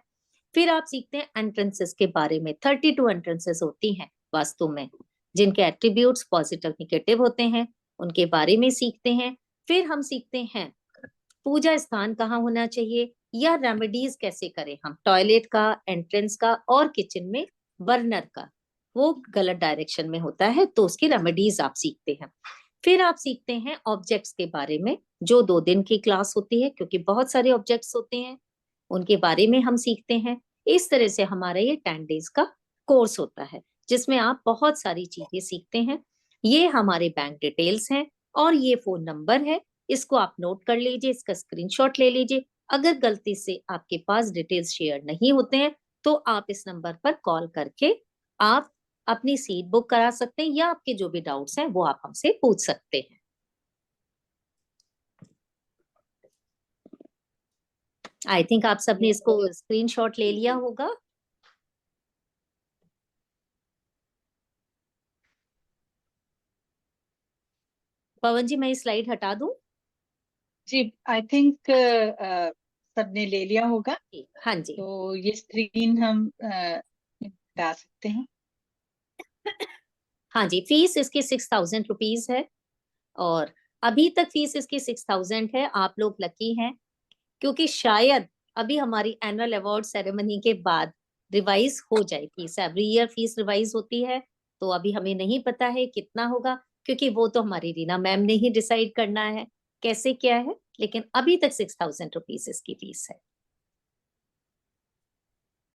फिर आप सीखते हैं एंट्रेंसेस के बारे में। 32 एंट्रेंसेस होती हैं वास्तु में, जिनके एट्रीब्यूट्स पॉजिटिव निगेटिव होते हैं, उनके बारे में सीखते हैं। फिर हम सीखते हैं पूजा स्थान कहाँ होना चाहिए, या रेमेडीज कैसे करें हम, टॉयलेट का, एंट्रेंस का और किचन में बर्नर का, वो गलत डायरेक्शन में होता है, तो उसकी रेमेडीज आप सीखते हैं। फिर आप सीखते हैं ऑब्जेक्ट्स के बारे में, जो 2 दिन की क्लास होती है, क्योंकि बहुत सारे ऑब्जेक्ट्स होते हैं, उनके बारे में हम सीखते हैं। इस तरह से हमारा ये 10 डेज का कोर्स होता है, जिसमें आप बहुत सारी चीजें सीखते हैं। ये हमारे बैंक डिटेल्स हैं और ये फोन नंबर है, इसको आप नोट कर लीजिए, इसका स्क्रीनशॉट ले लीजिए। अगर गलती से आपके पास डिटेल्स शेयर नहीं होते हैं, तो आप इस नंबर पर कॉल करके आप अपनी सीट बुक करा सकते हैं, या आपके जो भी डाउट्स हैं वो आप हमसे पूछ सकते हैं। आई थिंक आप सबने इसको स्क्रीनशॉट ले लिया होगा। पवन जी, मैं स्लाइड हटा दूं? जी, आई थिंक सबने ले लिया होगा, हाँ जी, तो ये स्क्रीन हम हटा सकते हैं। हाँ जी। फीस इसकी 6000 रुपीज है, और अभी तक फीस इसकी 6000 है। आप लोग लकी हैं, क्योंकि शायद अभी हमारी एनुअल अवार्ड सेरेमनी के बाद रिवाइज हो जाए fees. Every year fees revise होती है, तो अभी हमें नहीं पता है कितना होगा, क्योंकि वो तो हमारी रीना मैम ने ही डिसाइड करना है कैसे क्या है। लेकिन अभी तक 6000 रुपीज इसकी फीस है।